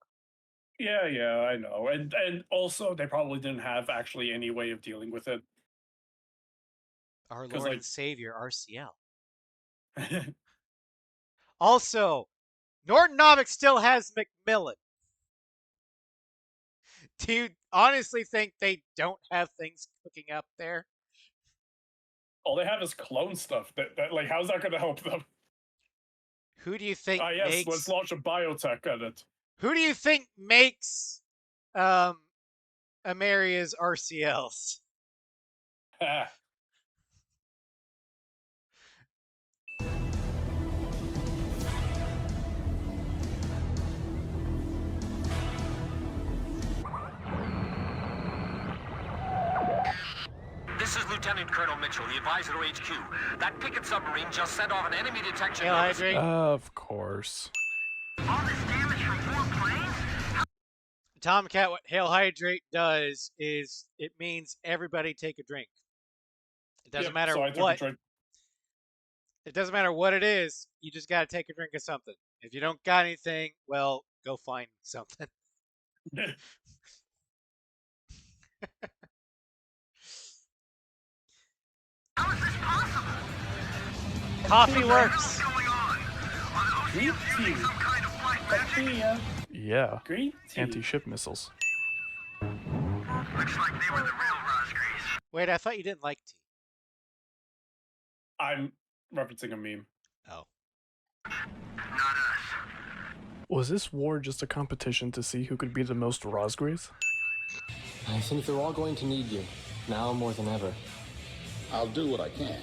Yeah, I know. And also, they probably didn't have actually any way of dealing with it. Our Lord and Savior, RCL. Also, Nordnavik still has Macmillan. Do you honestly think they don't have things cooking up there? All they have is clone stuff. That like, how's that going to help them? Who do you think yes, let's launch a biotech at it. Who do you think makes Ameria's RCLs? This is Lieutenant Colonel Mitchell, the advisor to HQ. That Pickett submarine just sent off an enemy detection notice. Of course. All this damage from 4 planes? Tomcat, what Hail Hydrate does is it means everybody take a drink. It doesn't matter what. It doesn't matter what it is. You just got to take a drink of something. If you don't got anything, well, go find something. How is this possible? Coffee works. Green tea. Yeah. Green tea. Anti-ship missiles. Looks like they were the real Rosgrees. Wait, I thought you didn't like tea. I'm referencing a meme. Oh. Not us. Was this war just a competition to see who could be the most Rosgrees? I think they're all going to need you, now more than ever. I'll do what I can.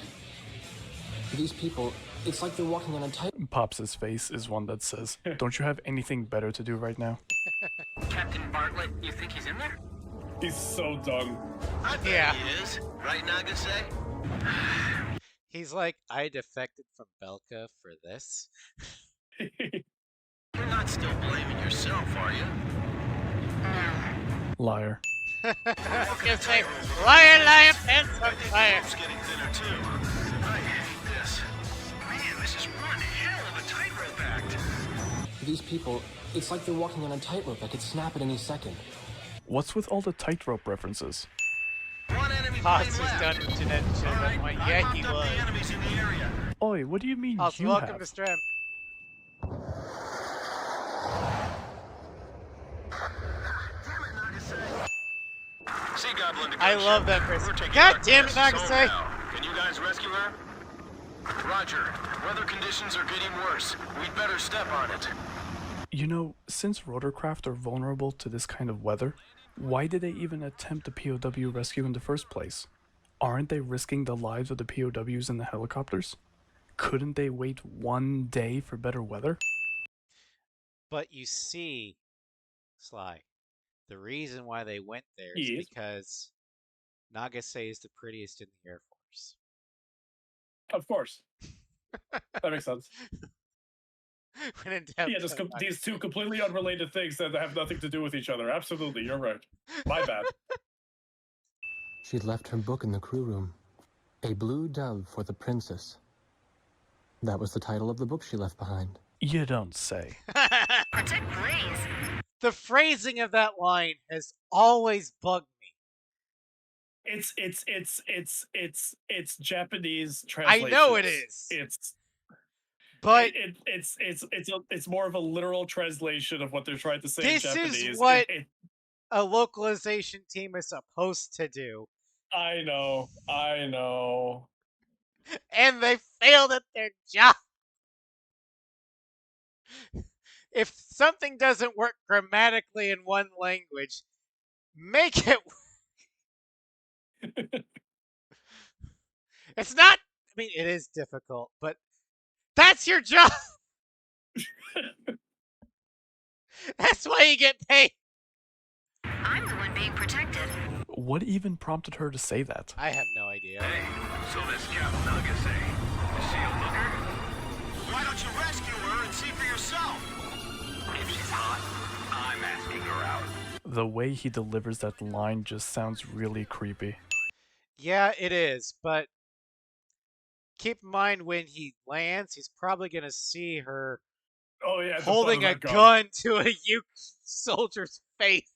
These people, it's like they're walking on a tight... Pops' face is one that says, don't you have anything better to do right now? Captain Bartlett, you think he's in there? He's so done. I bet he is. Right, Nagase? He's like, I defected from Belka for this. You're not still blaming yourself, are you? Liar. I was gonna say, liar, pants on fire. It's getting thinner too. I hate this. Man, this is one hell of a tightrope act. These people, it's like they're walking on a tightrope that could snap at any second. What's with all the tightrope references? Potts is done with genetic shit. I'm like, yeah, he was. Oi, what do you mean Also, you welcome have? to Strem. sea goblin to I gunship. love that person. We're taking God our damn it, guests home Nagase. now. Can you guys rescue her? Roger. Weather conditions are getting worse. We'd better step on it. You know, since rotorcraft are vulnerable to this kind of weather, why did they even attempt the POW rescue in the first place? Aren't they risking the lives of the POWs in the helicopters? Couldn't they wait 1 day for better weather? But you see, Sly, the reason why they went there is Yes. because Nagase is the prettiest in the Air Force. Of course. That makes sense. When in doubt, Yeah, these two completely unrelated things that have nothing to do with each other. Absolutely, you're right. My bad. She'd left her book in the crew room. A Blue Dove for the Princess. That was the title of the book she left behind. You don't say. Protect Blaze. The phrasing of that line has always bugged me. It's Japanese I translation. know it is. But it's more of a literal translation of what they're trying to say in this Japanese. is what a localization team is supposed to do. I know. And they failed at their job. If something doesn't work grammatically in one language, make it. It's not. I mean, it is difficult, but that's your job. That's why you get paid. I'm the one being protected. What even prompted her to say that? I have no idea. Hey, so this Captain Nagase, is she a looker? Why don't you rescue her and see for yourself? If she's hot, I'm asking her out. The way he delivers that line just sounds really creepy. Yeah, it is, but keep in mind when he lands, he's probably going to see her holding a gun to a Uke soldier's face.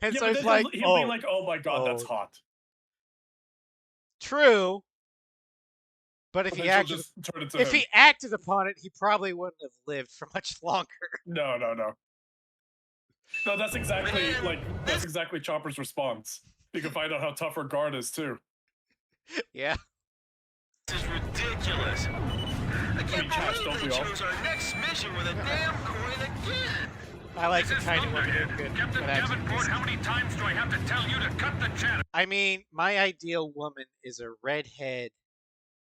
And yeah, so he's he'll like, be like, oh my god, that's hot. True. But if But he then acted, she'll just turn into if him. he acted upon it, he probably wouldn't have lived for much longer. No. No, that's exactly Chopper's response. You can find out how tough her guard is too. Yeah. This is ridiculous. I can't believe they chose our next mission with a damn coin again. I like the kind of woman who could. Captain Davenport, how many times do I have to tell you to cut the chatter? I mean, my ideal woman is a redhead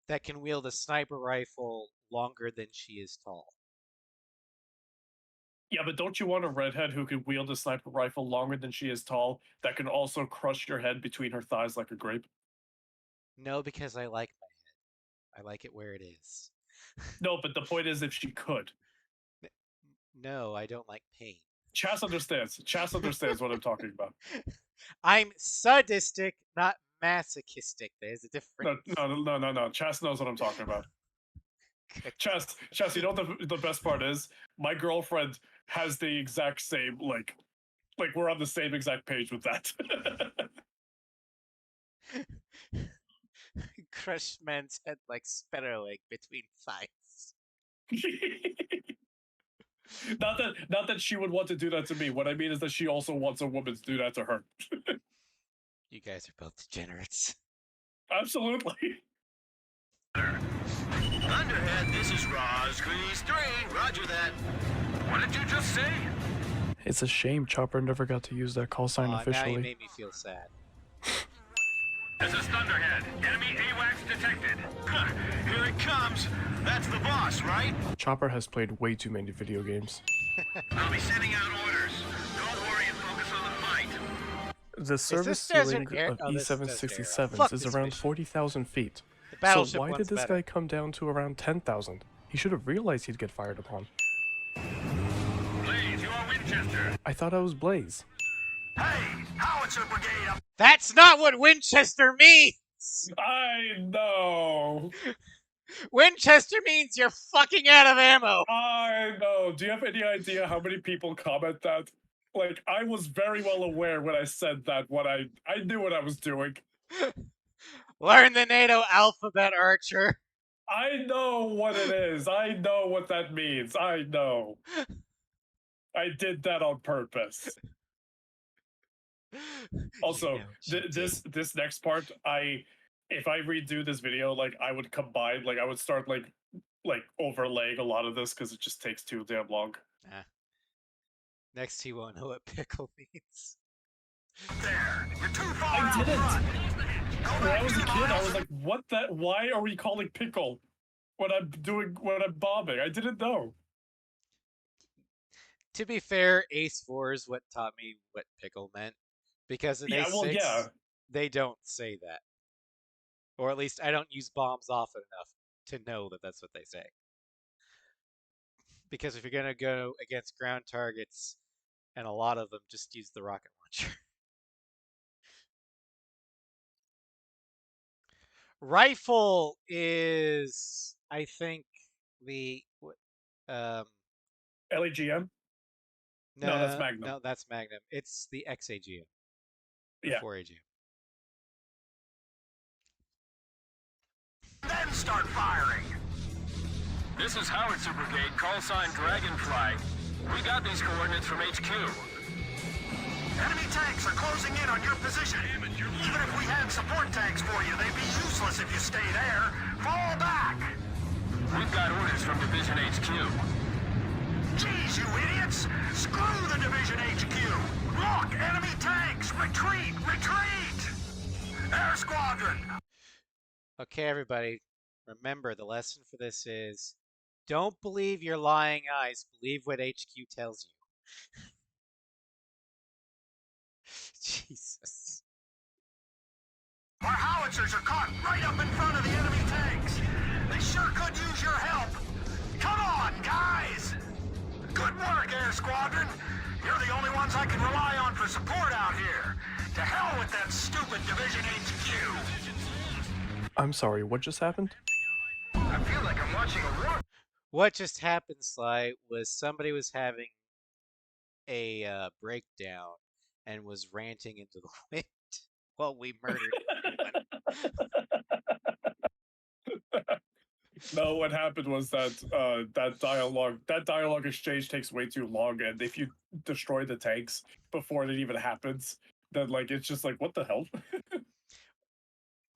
that can wield a sniper rifle longer than she is tall. Yeah, but don't you want a redhead who can wield a sniper rifle longer than she is tall that can also crush your head between her thighs like a grape? No, because I like my head. I like it where it is. No, but the point is if she could. No, I don't like pain. Chas understands. Chas understands what I'm talking about. I'm sadistic, not masochistic. There's a difference. No. Chas knows what I'm talking about. Chas, you know what the best part is? My girlfriend has the exact same, like we're on the same exact page with that. Crush man's head like sparrow egg between thighs. Not that she would want to do that to me. What I mean is that she also wants a woman to do that to her. You guys are both degenerates. Absolutely. Thunderhead, this is Roz Grease 3. Roger that. What did you just say? It's a shame Chopper never got to use that call sign Now officially. you made me feel sad. This is Thunderhead. Enemy AWACS detected. Here it comes. That's the boss, right? Chopper has played way too many video games. I'll be sending out orders. Don't worry and focus on the fight. The service this Desert ceiling Air? of Oh, this is Desert Air. E767s Fuck is this around mission. 40,000 feet. The So battleship why one's did this better. guy come down to around 10,000? He should have realized he'd get fired upon. Blaze, you are Winchester. I thought I was Blaze. Hey, howitzer brigade up. That's not what Winchester means! I know. Winchester means you're fucking out of ammo! I know. Do you have any idea how many people comment that? Like, I was very well aware when I said that. I knew what I was doing. Learn the NATO alphabet, Archer. I know what it is. I know what that means. I know. I did that on purpose. Also, You know what you did. this next part, if I redo this video, like I would combine, like I would start like overlaying a lot of this because it just takes too damn long. Next, he won't know what pickle means. There, you're too far I out didn't. front. When I was a kid, I was like, "What that? Why are we calling pickle when I'm bombing?" I didn't know. To be fair, Ace 4 is what taught me what pickle meant. Because in Ace 6, they don't say that. Or at least I don't use bombs often enough to know that that's what they say. Because if you're going to go against ground targets, and a lot of them, just use the rocket launcher. Rifle is, I think, the LAGM? No, that's Magnum. No, that's Magnum. It's the XAGM. Yeah. 4AGM. Then start firing. This is Howitzer Brigade, call sign Dragonfly. We got these coordinates from HQ. Enemy tanks are closing in on your position. Even if we had support tanks for you, they'd be useless if you stay there. Fall back! We've got orders from Division HQ. Jeez, you idiots! Screw the Division HQ! Look, enemy tanks! Retreat! Retreat! Air Squadron! Okay, everybody, remember the lesson for this is don't believe your lying eyes. Believe what HQ tells you. Jesus. Our howitzers are caught right up in front of the enemy tanks. They sure could use your help. Come on, guys! Good work, Air Squadron. You're the only ones I can rely on for support out here. To hell with that stupid Division HQ. I'm sorry, what just happened? I feel like I'm watching a war. What just happened, Sly, was somebody was having a breakdown and was ranting into the wind while we murdered everyone. No, what happened was that that dialogue exchange takes way too long, and if you destroy the tanks before it even happens, then like it's just like, what the hell?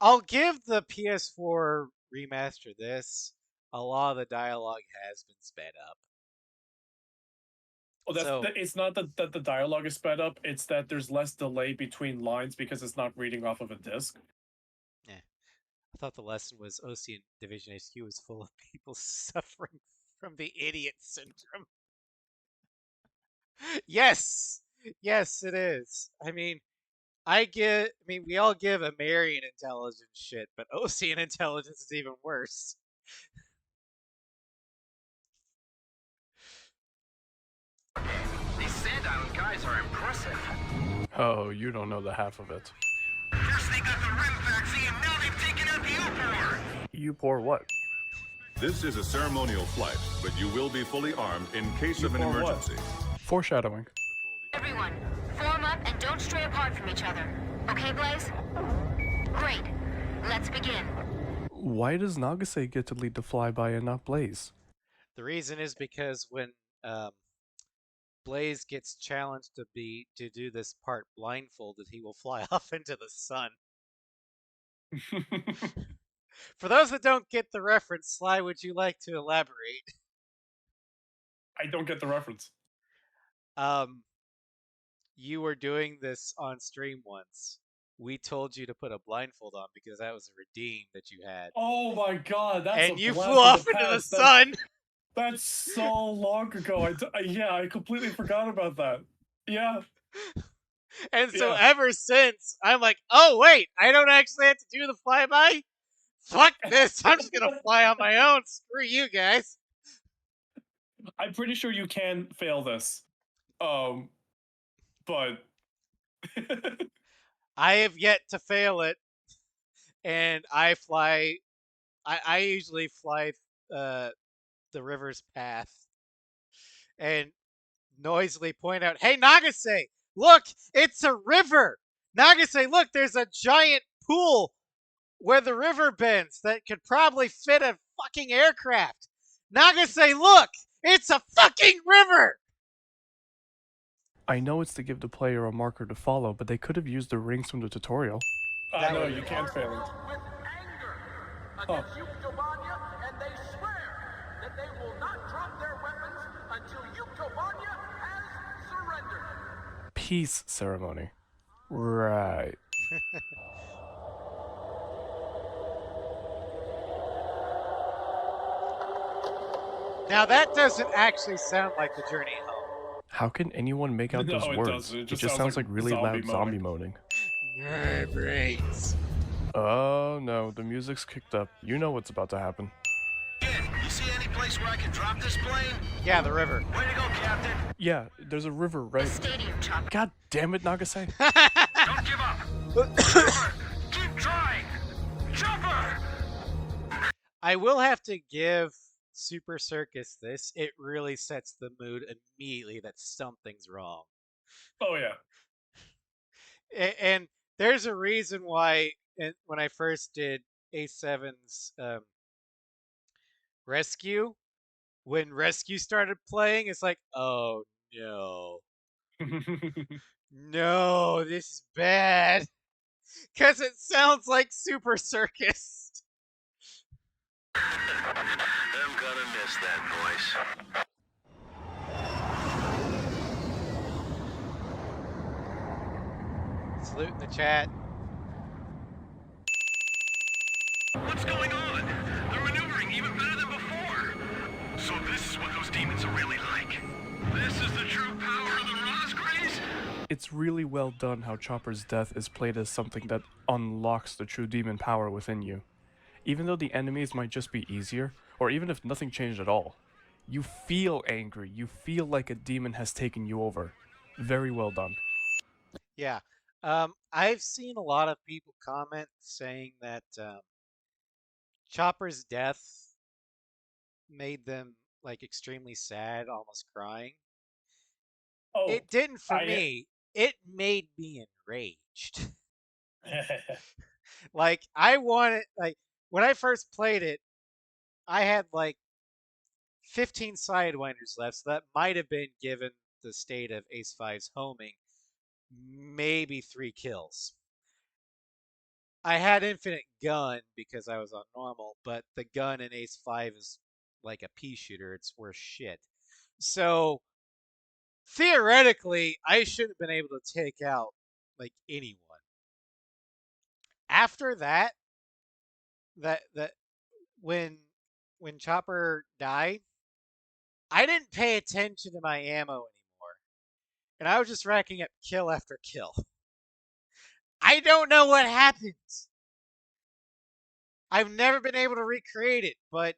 I'll give the PS4 remaster this. A lot of the dialogue has been sped up. Well, it's not that the dialogue is sped up, it's that there's less delay between lines because it's not reading off of a disc. Yeah. I thought the lesson was OC and Division HQ was full of people suffering from the idiot syndrome. Yes! Yes, it is. I mean, we all give Amerian intelligence shit, but Ocean intelligence is even worse. These Sand Island guys are impressive. Oh, you don't know the half of it. First they got the Rim Faxi, and now they've taken out the U-Por. U-Por what? This is a ceremonial flight, but you will be fully armed in case of an emergency. Foreshadowing. Everyone, form up and don't stray apart from each other. Okay, Blaze? Great. Let's begin. Why does Nagase get to lead the flyby and not Blaze? The reason is because when Blaze gets challenged to do this part blindfolded, he will fly off into the sun. For those that don't get the reference, Sly, would you like to elaborate? I don't get the reference. You were doing this on stream once. We told you to put a blindfold on because that was a redeem that you had. Oh my god, that's and you flew off into the sun. That's so long ago. I completely forgot about that. Yeah. And so ever since, I'm like, oh wait, I don't actually have to do the flyby? Fuck this, I'm just gonna fly on my own. Screw you guys. I'm pretty sure you can fail this. But I have yet to fail it. And I usually fly the river's path. And noisily point out, hey Nagase, look, it's a river. Nagase, look, there's a giant pool where the river bends that could probably fit a fucking aircraft. Nagase, look, it's a fucking river. I know it's to give the player a marker to follow, but they could have used the rings from the tutorial. I know, you can't fail it. Against Yuktobanya, and they swear that they will not drop their weapons until Yuktobanya has surrendered. Peace ceremony. Right. Now that doesn't actually sound like the journey home. How can anyone make out No, those it words? doesn't. It just sounds like really loud zombie moaning. Brains. Oh no, the music's kicked up. You know what's about to happen. You see any place where I can drop this plane? Yeah, the river. Way to go, Captain. Yeah, there's a river right. Stadium chopper. God damn it, Nagase. Don't give up. Chopper, keep trying. Chopper. I will have to give Super Circus this. It really sets the mood immediately that something's wrong. Oh yeah. And there's a reason why when I first did A7's Rescue, when Rescue started playing, it's like, oh no. No, this is bad. Because it sounds like Super Circus. I'm gonna miss that voice. Salute in the chat. What's going on? They're maneuvering even better than before. So this is what those demons are really like. This is the true power of the Rosgrays? It's really well done how Chopper's death is played as something that unlocks the true demon power within you. Even though the enemies might just be easier, or even if nothing changed at all, you feel angry, you feel like a demon has taken you over. Very well done. Yeah. I've seen a lot of people comment saying that Chopper's death made them like extremely sad, almost crying. Oh, It didn't for me. It made me enraged. Like I wanted, like when I first played it, I had like 15 sidewinders left, so that might have been, given the state of Ace 5's homing, maybe 3 kills. I had infinite gun because I was on normal, but the gun in Ace 5 is like a pea shooter. It's worth shit. So theoretically, I should have been able to take out like anyone. After that, when Chopper died, I didn't pay attention to my ammo anymore. And I was just racking up kill after kill. I don't know what happened. I've never been able to recreate it, but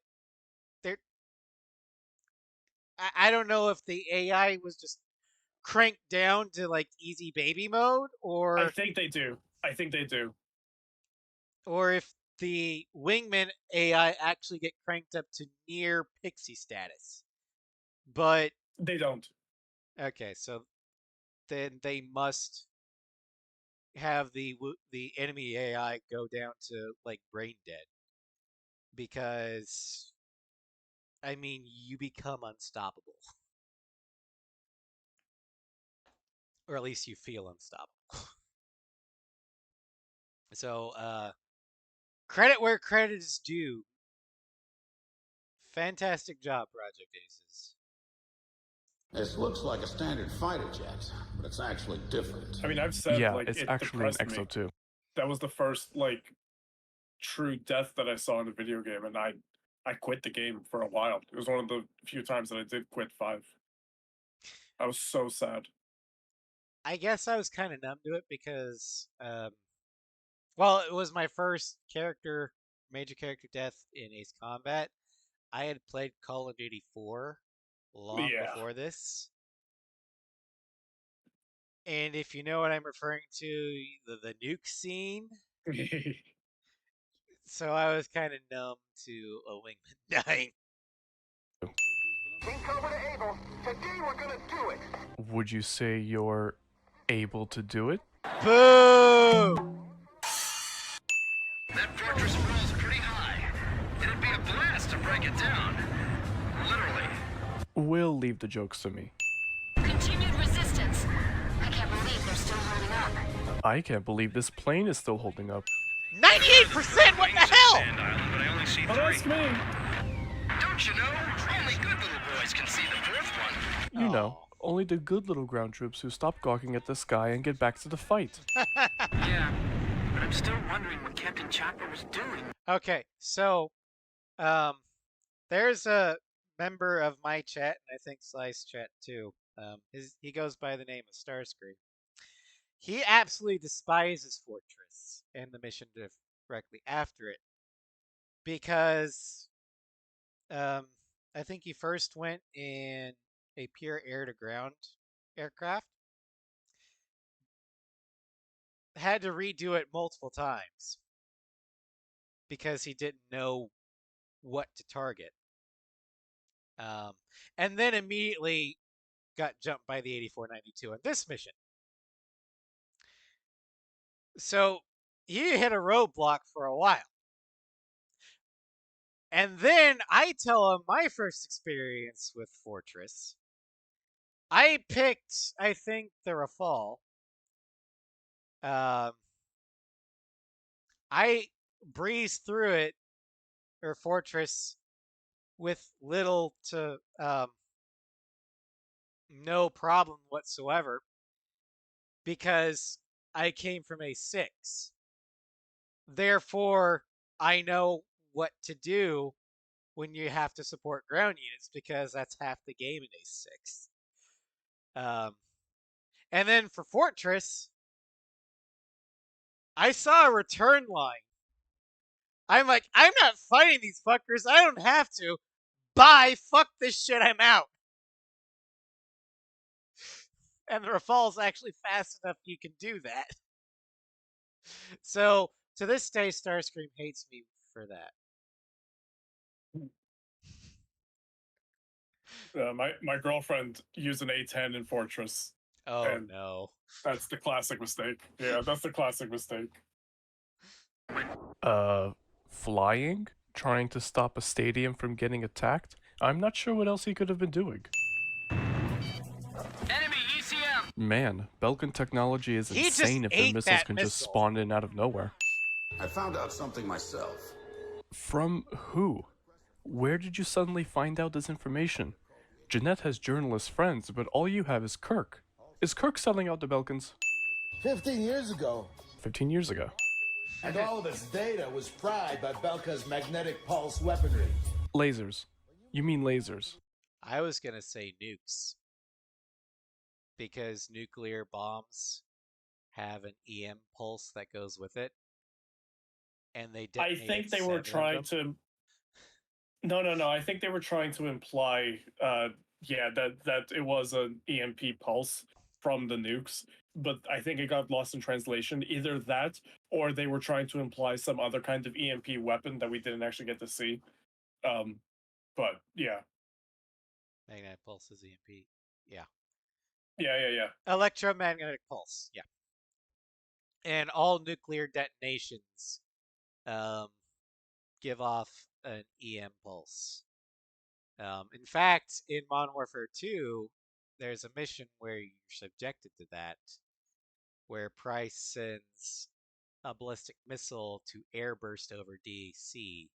I don't know if the AI was just cranked down to like easy baby mode, or I think they do. Or if the Wingman AI actually get cranked up to near pixie status. But they don't. Okay, so then they must have the enemy AI go down to like brain dead, because I mean, you become unstoppable, or at least you feel unstoppable. So credit where credit is due. Fantastic job, Project Aces. This looks like a standard fighter jet, but it's actually different. I mean, I've said, yeah, like, it's it actually an depressed me. EXO-2. That was the first, like, true death that I saw in a video game, and I quit the game for a while. It was one of the few times that I did quit 5. I was so sad. I guess I was kind of numb to it because, well, it was my first major character death in Ace Combat. I had played Call of Duty 4 long before this. And if you know what I'm referring to, the nuke scene. So I was kind of numb to a Wingman dying. Team Cobra to Able. Today we're gonna do it. Would you say you're able to do it? Boo! That fortress rolls pretty high. It'd be a blast to break it down. Literally. We'll leave the jokes to me. Continued resistance. I can't believe this plane is still holding up. 98%? What the hell? Sand Island, but I only see Oh, that's three. me. Don't you know? Only good little boys can see the fourth one. You know, only the good little ground troops who stop gawking at the sky and get back to the fight. Yeah, but I'm still wondering what Captain Chopper was doing. Okay, so there's a member of my chat, and I think Slice chat too. He goes by the name of Starscream. He absolutely despises Fortress and the mission directly after it because I think he first went in a pure air-to-ground aircraft. Had to redo it multiple times because he didn't know what to target. And then immediately got jumped by the 8492 on this mission. So he hit a roadblock for a while. And then I tell him my first experience with Fortress. I picked, I think, the Rafale. I breezed through it, or Fortress, with little to no problem whatsoever because I came from A6. Therefore, I know what to do when you have to support ground units because that's half the game in A6. And then for Fortress, I saw a return line. I'm like, I'm not fighting these fuckers. I don't have to. Bye. Fuck this shit. I'm out. And the Rafale's actually fast enough you can do that. So, to this day, Starscream hates me for that. My girlfriend used an A10 in Fortress. Oh, no. That's the classic mistake. Yeah, that's the classic mistake. Flying? Trying to stop a stadium from getting attacked? I'm not sure what else he could have been doing. Enemy ECM! Man, Belkan technology is He insane just if their ate missiles that can just missile. spawn in out of nowhere. I found out something myself. From who? Where did you suddenly find out this information? Jeanette has journalist friends, but all you have is Kirk. Is Kirk selling out the Belkans? 15 years ago. 15 years ago. And all of its data was fried by Belka's magnetic pulse weaponry. Lasers. You mean lasers. I was going to say nukes. Because nuclear bombs have an EM pulse that goes with it. And they I detonated think they were 7 of trying them. to. No. I think they were trying to imply, that it was an EMP pulse from the nukes. But I think it got lost in translation. Either that, or they were trying to imply some other kind of EMP weapon that we didn't actually get to see. But yeah. Magnetic pulse is EMP. Yeah. Yeah. Electromagnetic pulse. Yeah. And all nuclear detonations give off an EM pulse. In fact, in Modern Warfare 2, there's a mission where you're subjected to that, where Price sends a ballistic missile to airburst over DC.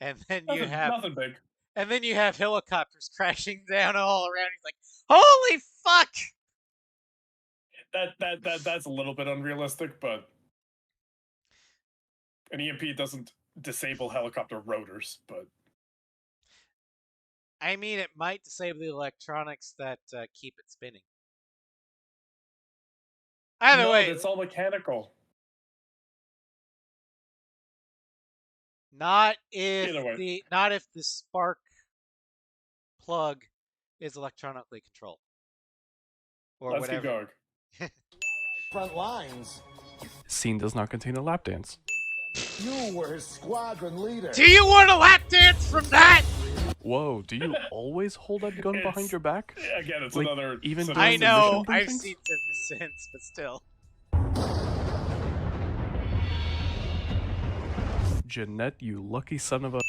And then nothing big. And then you have helicopters crashing down all around. He's like, "Holy fuck!" That's a little bit unrealistic, but an EMP doesn't disable helicopter rotors, but I mean, it might disable the electronics that keep it spinning. Either way, it's all mechanical. Not if the spark plug is electronically controlled. Or Let's whatever. keep going. Front lines. Scene does not contain a lap dance. You were his squadron leader. Do you want a lap dance from that? Whoa, do you always hold that gun behind your back? Again, it's like, another. Even I know, I've seen them since, but still. Jeanette, you lucky son of a...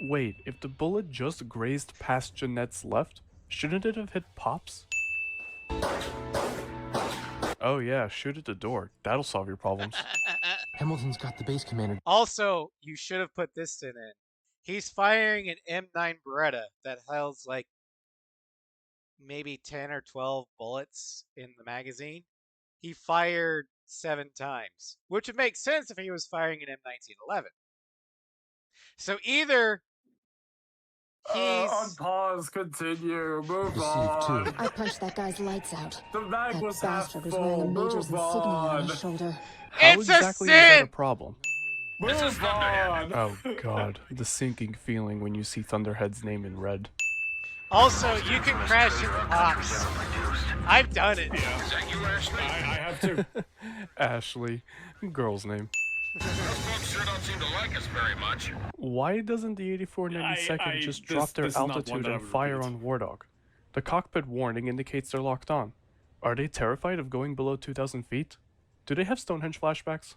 Wait, if the bullet just grazed past Jeanette's left, shouldn't it have hit Pops? Oh yeah, shoot at the door. That'll solve your problems. Hamilton's got the base commander. Also, you should have put this in. He's firing an M9 Beretta that has like maybe 10 or 12 bullets in the magazine. He fired 7 times, which would make sense if he was firing an M1911. So either he's on pause, continue, move on. I punched that guy's lights out. The mag That was half bastard was full. wearing a major's Move insignia on on. his shoulder. How It's a exactly is that a sin! problem? This is Thunderhead. Oh god, the sinking feeling when you see Thunderhead's name in red. Also, you can crash into Pops. I've done it. Is that you, Ashley? I have to. Ashley, girl's name. Those folks sure don't seem to like us very much. Why doesn't the 8492nd just drop their this is not one altitude that I and would fire repeat. on War Dog? The cockpit warning indicates they're locked on. Are they terrified of going below 2,000 feet? Do they have Stonehenge flashbacks?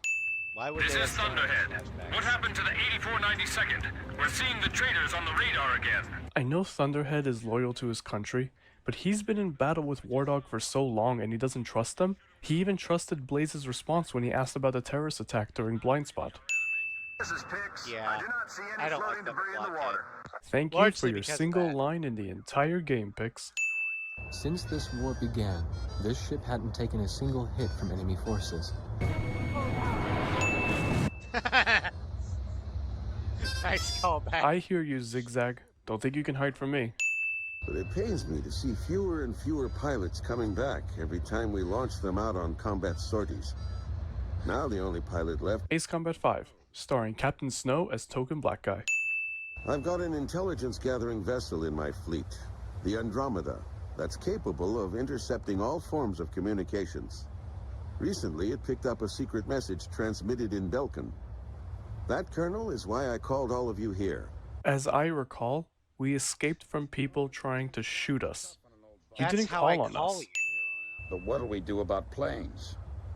Why would This they is have Stonehenge Thunderhead. flashbacks? What happened to the 8492nd? We're seeing the traitors on the radar again. I know Thunderhead is loyal to his country, but he's been in battle with War Dog for so long and he doesn't trust them. He even trusted Blaze's response when he asked about the terrorist attack during Blind Spot. This is Pix. Yeah, I do not see any I don't floating like them debris in the blockade. water. Thank you Largely for your because of single that. line in the entire game, Pix. Since this war began, this ship hadn't taken a single hit from enemy forces. Nice callback. I hear you, Zigzag. Don't think you can hide from me. But it pains me to see fewer and fewer pilots coming back every time we launch them out on combat sorties. Now the only pilot left... Ace Combat 5, starring Captain Snow as Token Black Guy. I've got an intelligence-gathering vessel in my fleet, the Andromeda, that's capable of intercepting all forms of communications. Recently, it picked up a secret message transmitted in Belkin. That, Colonel, is why I called all of you here. As I recall, we escaped from people trying to shoot us. You That's didn't how call I on call us. you. But what do we do about planes?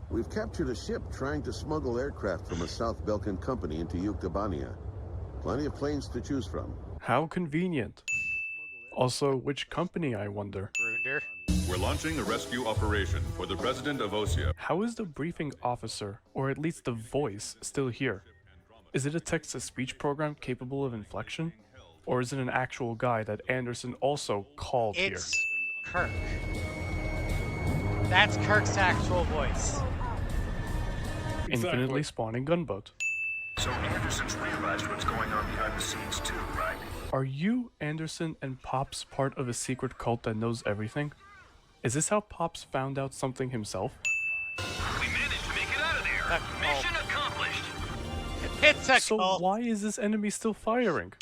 We've captured a ship trying to smuggle aircraft from a South Belkin company into Yuktobania. Plenty of planes to choose from. How convenient. Also, which company, I wonder? Grunder. We're launching a rescue operation for the president of Osea. How is the briefing officer, or at least the voice, still here? Is it a text-to-speech program capable of inflection? Or is it an actual guy that Anderson also called It's here? Kirk. That's Kirk's actual voice. Infinitely spawning gunboat. So Anderson's realized what's going on behind the scenes too, right? Are you, Anderson, and Pops part of a secret cult that knows everything? Is this how Pops found out something himself? We managed to make it out of there. Mission accomplished. It's a So cult. why is this enemy still firing?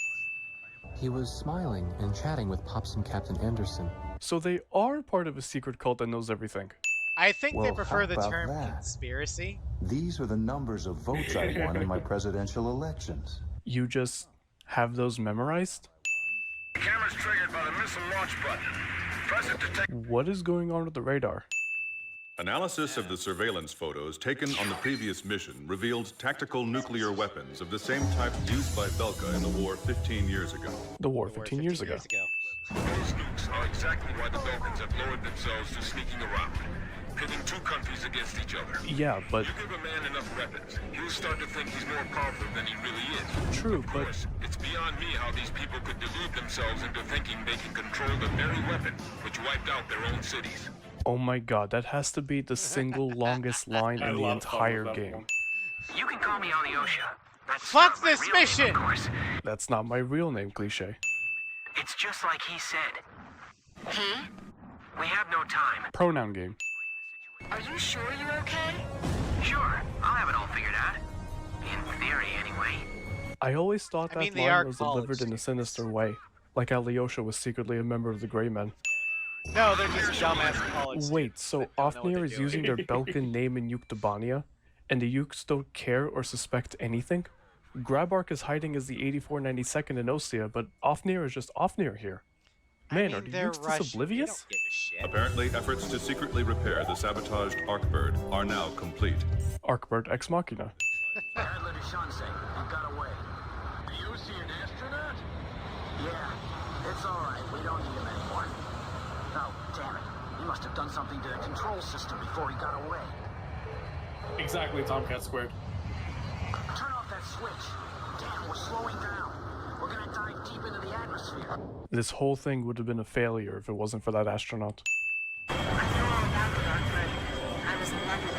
He was smiling and chatting with Pops and Captain Anderson. So they are part of a secret cult that knows everything. I think they Well, prefer how the about term that? conspiracy. These are the numbers of votes I won in my presidential elections. You just have those memorized? The camera's triggered by the missile launch button. Press it to take... What is going on with the radar? Analysis of the surveillance photos taken on the previous mission revealed tactical nuclear weapons of the same type used by Belka in the war 15 years ago. The war 15 years ago. Those nukes are exactly why the Belkans have lowered themselves to sneaking around, pitting two countries against each other. Yeah, but... You give a man enough weapons, he'll start to think he's more powerful than he really is. True, of course, it's beyond me how these people could delude themselves into thinking they can control the very weapon which wiped out their own cities. Oh my god, that has to be the single longest line in the entire game. You can call me Alyosha. That's Fuck not my this real name, mission! of course. That's not my real name, Cliche. It's just like he said. He? We have no time. Pronoun game. Are you sure you're okay? Sure, I'll have it all figured out. In theory, anyway. I always thought I mean, that they are line was delivered college in a sinister way, like Alyosha was secretly a member of the Grey Men. No, they're just dumbass college Wait, students so that don't know what Ofnir they're is doing. using their Belkin name in Yuktobania, and the Yukes don't care or suspect anything? Grabark is hiding as the 8492nd in Osea, but Ofnir is just Ofnir here. Man, are the they're Yukes Russian. just oblivious? They don't give a shit. Apparently, efforts to secretly repair the sabotaged Arkbird are now complete. Arkbird Ex Machina. Adler to Shansei. He got away. Do you see an astronaut? Yeah. It's all right. We don't need him anymore. Oh, damn it. He must have done something to the control system before he got away. Exactly, Tomcat Squared. Turn off that switch. Damn, we're slowing down. We're gonna dive deep into the atmosphere. This whole thing would have been a failure if it wasn't for that astronaut. I know all about the Arcbird. I was in London.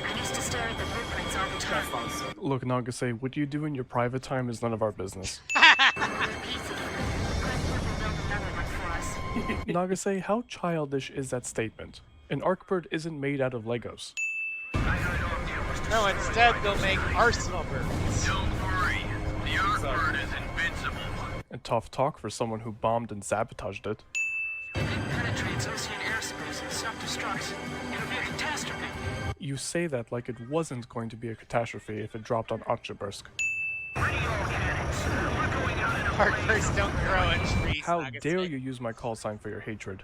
I used to stare at the blueprints all the time. Look, Nagase, what you do in your private time is none of our business. Nagase, how childish is that statement? An Arcbird isn't made out of Legos. No, instead they'll make arsenal birds. Don't worry, the Arcbird is invincible. And tough talk for someone who bombed and sabotaged it. If it penetrates ocean airspace and self-destructs, it'll be a catastrophe. You say that like it wasn't going to be a catastrophe if it dropped on Oktyabrsk. Arcbirds don't grow in trees. How dare you use my call sign for your hatred?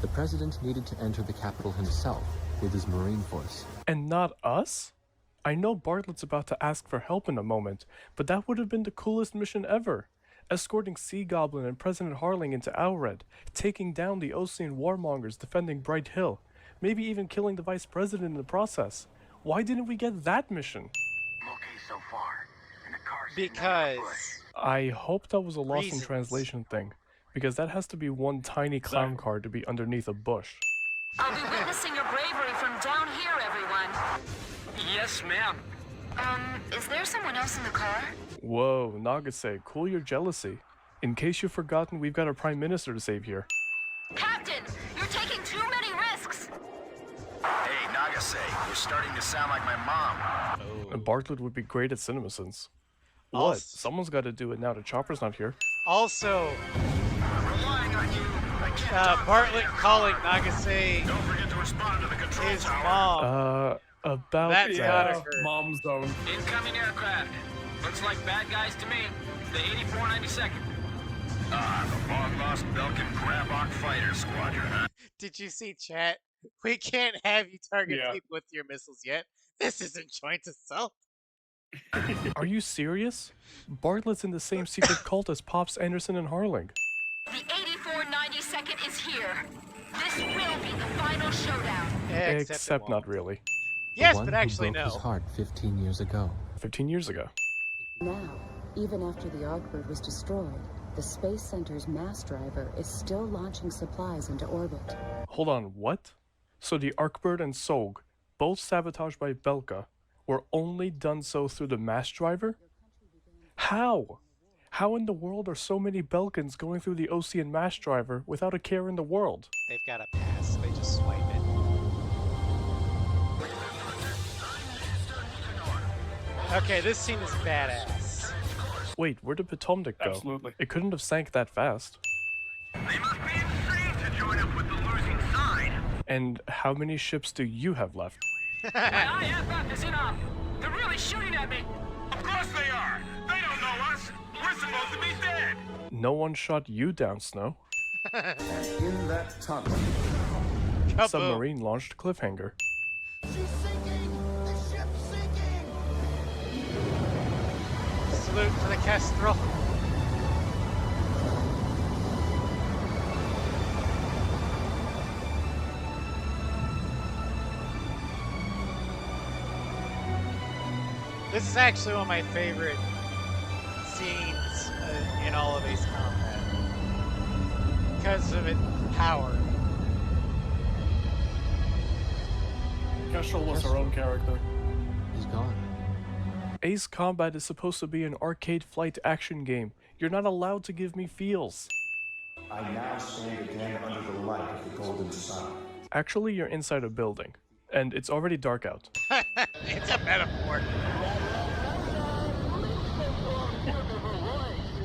The president needed to enter the capital himself with his Marine force. And not us? I know Bartlett's about to ask for help in a moment, but that would have been the coolest mission ever. Escorting Sea Goblin and President Harling into Alred, taking down the Ocean warmongers defending Bright Hill, maybe even killing the vice president in the process. Why didn't we get that mission? Because I hope that was a lost in reasons. translation thing, because that has to be one tiny clown car to be underneath a bush. I'll be witnessing your bravery from down here, everyone. Yes, ma'am. Is there someone else in the car? Whoa, Nagase, cool your jealousy. In case you've forgotten, we've got a prime minister to save here. Captain, you're taking too many risks. Hey, Nagase, you're starting to sound like my mom. Bartlett would be great at CinemaSins. What? Someone's got to do it now that Chopper's not here. Also, Relying on you. I can't Bartlett calling Nagase Don't forget to respond to the control his tower. mom. About That's that. gotta hurt. Mom zone. Incoming aircraft. Looks like bad guys to me. The 8492nd. Ah, the long-lost Belkin Grabok Fighter Squadron, huh? Did you see, chat? We can't have you target Yeah. people with your missiles yet. This isn't joint assault. Are you serious? Bartlett's in the same secret cult as Pops, Anderson, and Harling. The 8492nd is here. This will be the final showdown. Except not really. Yes, The one but actually who broke no. his heart 15 years ago. 15 years ago. Now, even after the Arcbird was destroyed, the Space Center's mass driver is still launching supplies into orbit. Hold on, what? So the Arcbird and Solg, both sabotaged by Belka, were only done so through the mass driver? How? How in the world are so many Belkans going through the Ocean mass driver without a care in the world? They've got a pass. They just swipe it. Okay, this scene is badass. Wait, where did Potomnik go? Absolutely. It couldn't have sank that fast. They must be insane to join up with the losing side. And how many ships do you have left? My IFF is in op. They're really shooting at me. Of course they are. They don't know us. We're supposed to be dead. No one shot you down, Snow. In that tunnel. Kaboom. Submarine launched cliffhanger. She's sinking! The ship's sinking! Salute for the Kestrel. This is actually one of my favorite scenes in all of Ace Combat because of its power. Kestrel was her own character. He's gone. Ace Combat is supposed to be an arcade flight action game. You're not allowed to give me feels. I now stand again under the light of the golden sun. Actually, you're inside a building, and it's already dark out. It's a metaphor.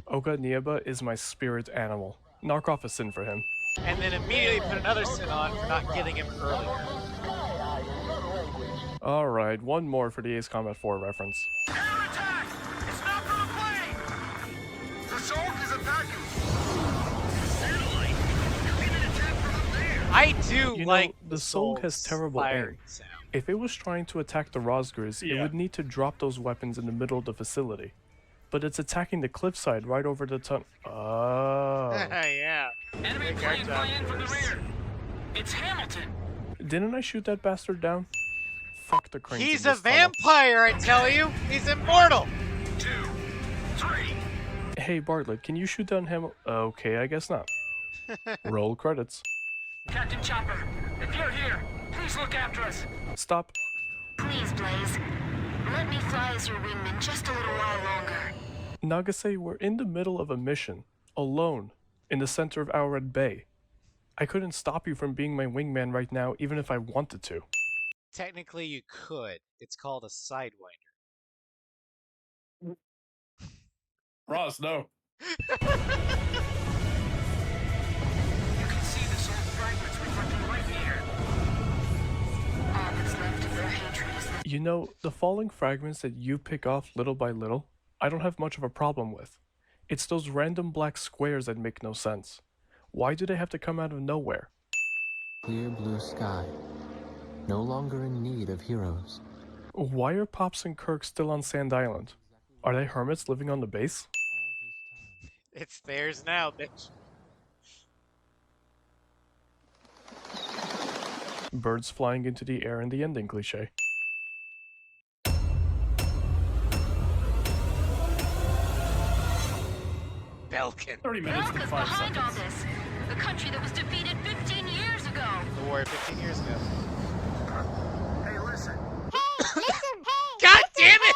Oka Nieba is my spirit animal. Knock off a sin for him. And then immediately put another sin on for not getting him earlier. Alright, one more for the Ace Combat 4 reference. Counterattack! It's not gonna play! The Sulk is attacking! Satellite! We can attack from up there! I do You like know, the Soul has terrible aim. sound. If it was trying to attack the Rosgers, it would need to drop those weapons in the middle of the facility. but it's attacking the cliffside right over the tunnel. Oh. Yeah. Enemy plane flying from the rear. It's Hamilton. Didn't I shoot that bastard down? Fuck the cranes. He's in a this tunnel. vampire, I tell you. He's immortal. 2, 3. Hey Bartlett, can you shoot down Hamilton? Okay, I guess not. Roll credits. Captain Chopper, if you're here, please look after us. Stop. Please, Blaze. Let me fly as your wingman just a little while longer. Nagase, we're in the middle of a mission, alone, in the center of Alred Bay. I couldn't stop you from being my wingman right now, even if I wanted to. Technically, you could. It's called a sidewinder. Ross, no. You can see the solar fragments reflecting right here. All that's left of their hatred is the You know, the falling fragments that you pick off little by little, I don't have much of a problem with. It's those random black squares that make no sense. Why do they have to come out of nowhere? Clear blue sky. No longer in need of heroes. Why are Pops and Kirk still on Sand Island? Are they hermits living on the base? It's theirs now, bitch. Birds flying into the air in the ending cliché. Belkin. 30 minutes to Belka's 5 behind all seconds. this. The country that was defeated 15 years ago. The war 15 years ago. Hey, listen. God damn it!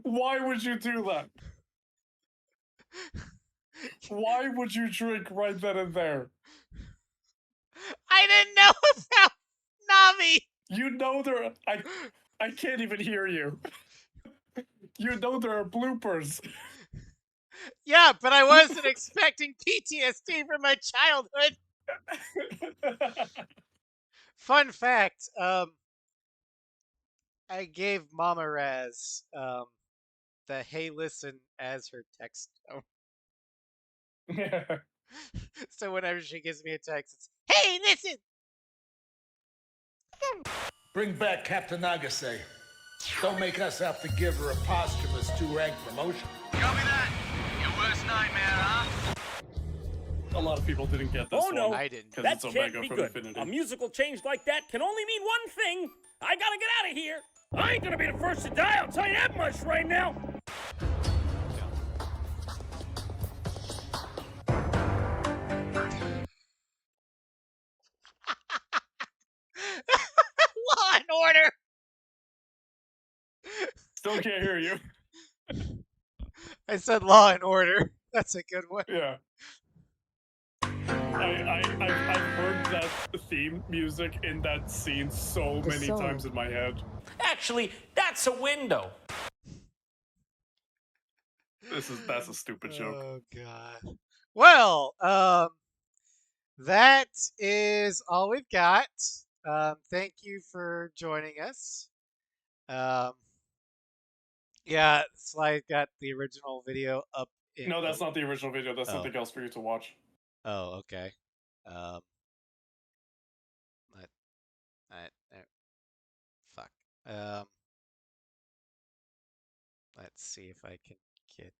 Why would you do that? Why would you drink right then and there? I didn't know about Navi. You know there. I can't even hear you. You know there are bloopers. Yeah, but I wasn't expecting PTSD from my childhood. Fun fact, I gave Mama Raz the "Hey listen" as her text tone. Yeah. So whenever she gives me a text, it's "Hey listen." Bring back Captain Nagase. Don't make us have to give her a posthumous 2-rank promotion. Copy that. Your worst nightmare, huh? A lot of people didn't get this Oh no, one. I didn't. that It's can't Omega be from good. Infinity. A musical change like that can only mean one thing. I gotta get out of here. I ain't gonna be the first to die, I'll tell you that much right now. Law and Order. Still can't hear you. I said Law and Order. That's a good one. Yeah. I've heard that theme music in that scene so The many soul. times in my head. Actually, that's a window. That's a stupid joke. Oh god. Well, that is all we've got. Thank you for joining us. Yeah, Sly got the original video up. No, that's not the original video. That's something else for you to watch. Oh, okay. Fuck. Let's see if I can get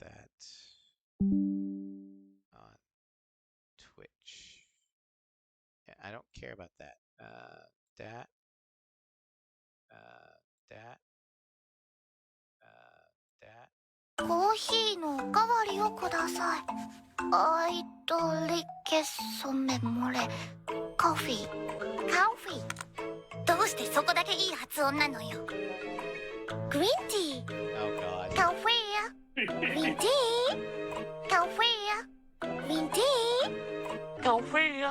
that on Twitch. Yeah, I don't care about that. That. That. コーヒーのおかわりをください。アイドリケソメモレカフィー。カフィー。どうしてそこだけいい発音なのよ。グリーンティー。Oh god. カフェー。グリーンティー。カフェー。グリーンティー。カフェー。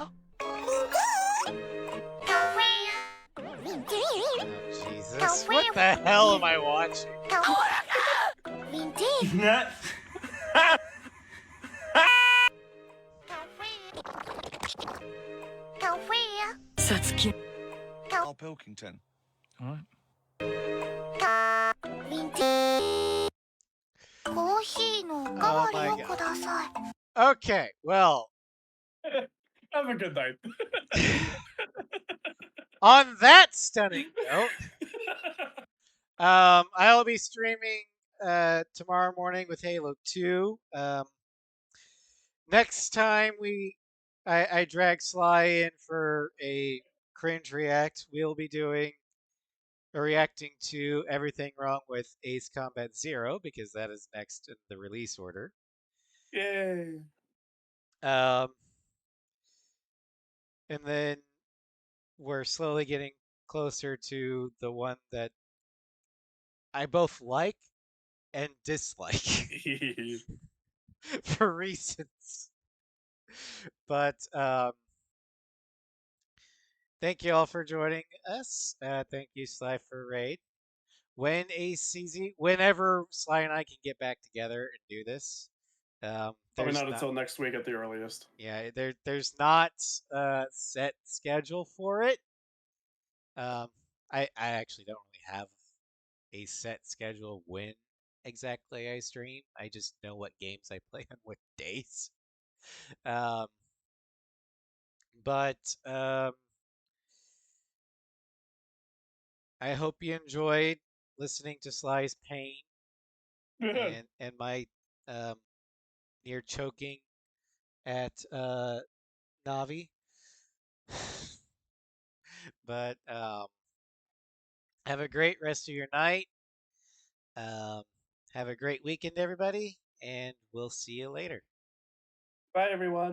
カフェー。グリーンティー。 Jesus, what the hell am I watching? Al Pilkington. All right. Oh my god. Okay, well, Have a good night. on that stunning note, I'll be streaming tomorrow morning with Halo 2. Next time I drag Sly in for a cringe react, we'll be doing reacting to everything wrong with Ace Combat Zero because that is next in the release order. Yay! And then we're slowly getting closer to the one that I both like and dislike for reasons. But thank you all for joining us. Thank you, Sly, for raid. Whenever Sly and I can get back together and do this, Probably not until next week at the earliest. Yeah, there's not a set schedule for it. I actually don't really have a set schedule when exactly I stream. I just know what games I play on what days. Um, but I hope you enjoyed listening to Sly's pain and my near choking at Navi. But have a great rest of your night. Have a great weekend, everybody, and we'll see you later. Bye, everyone.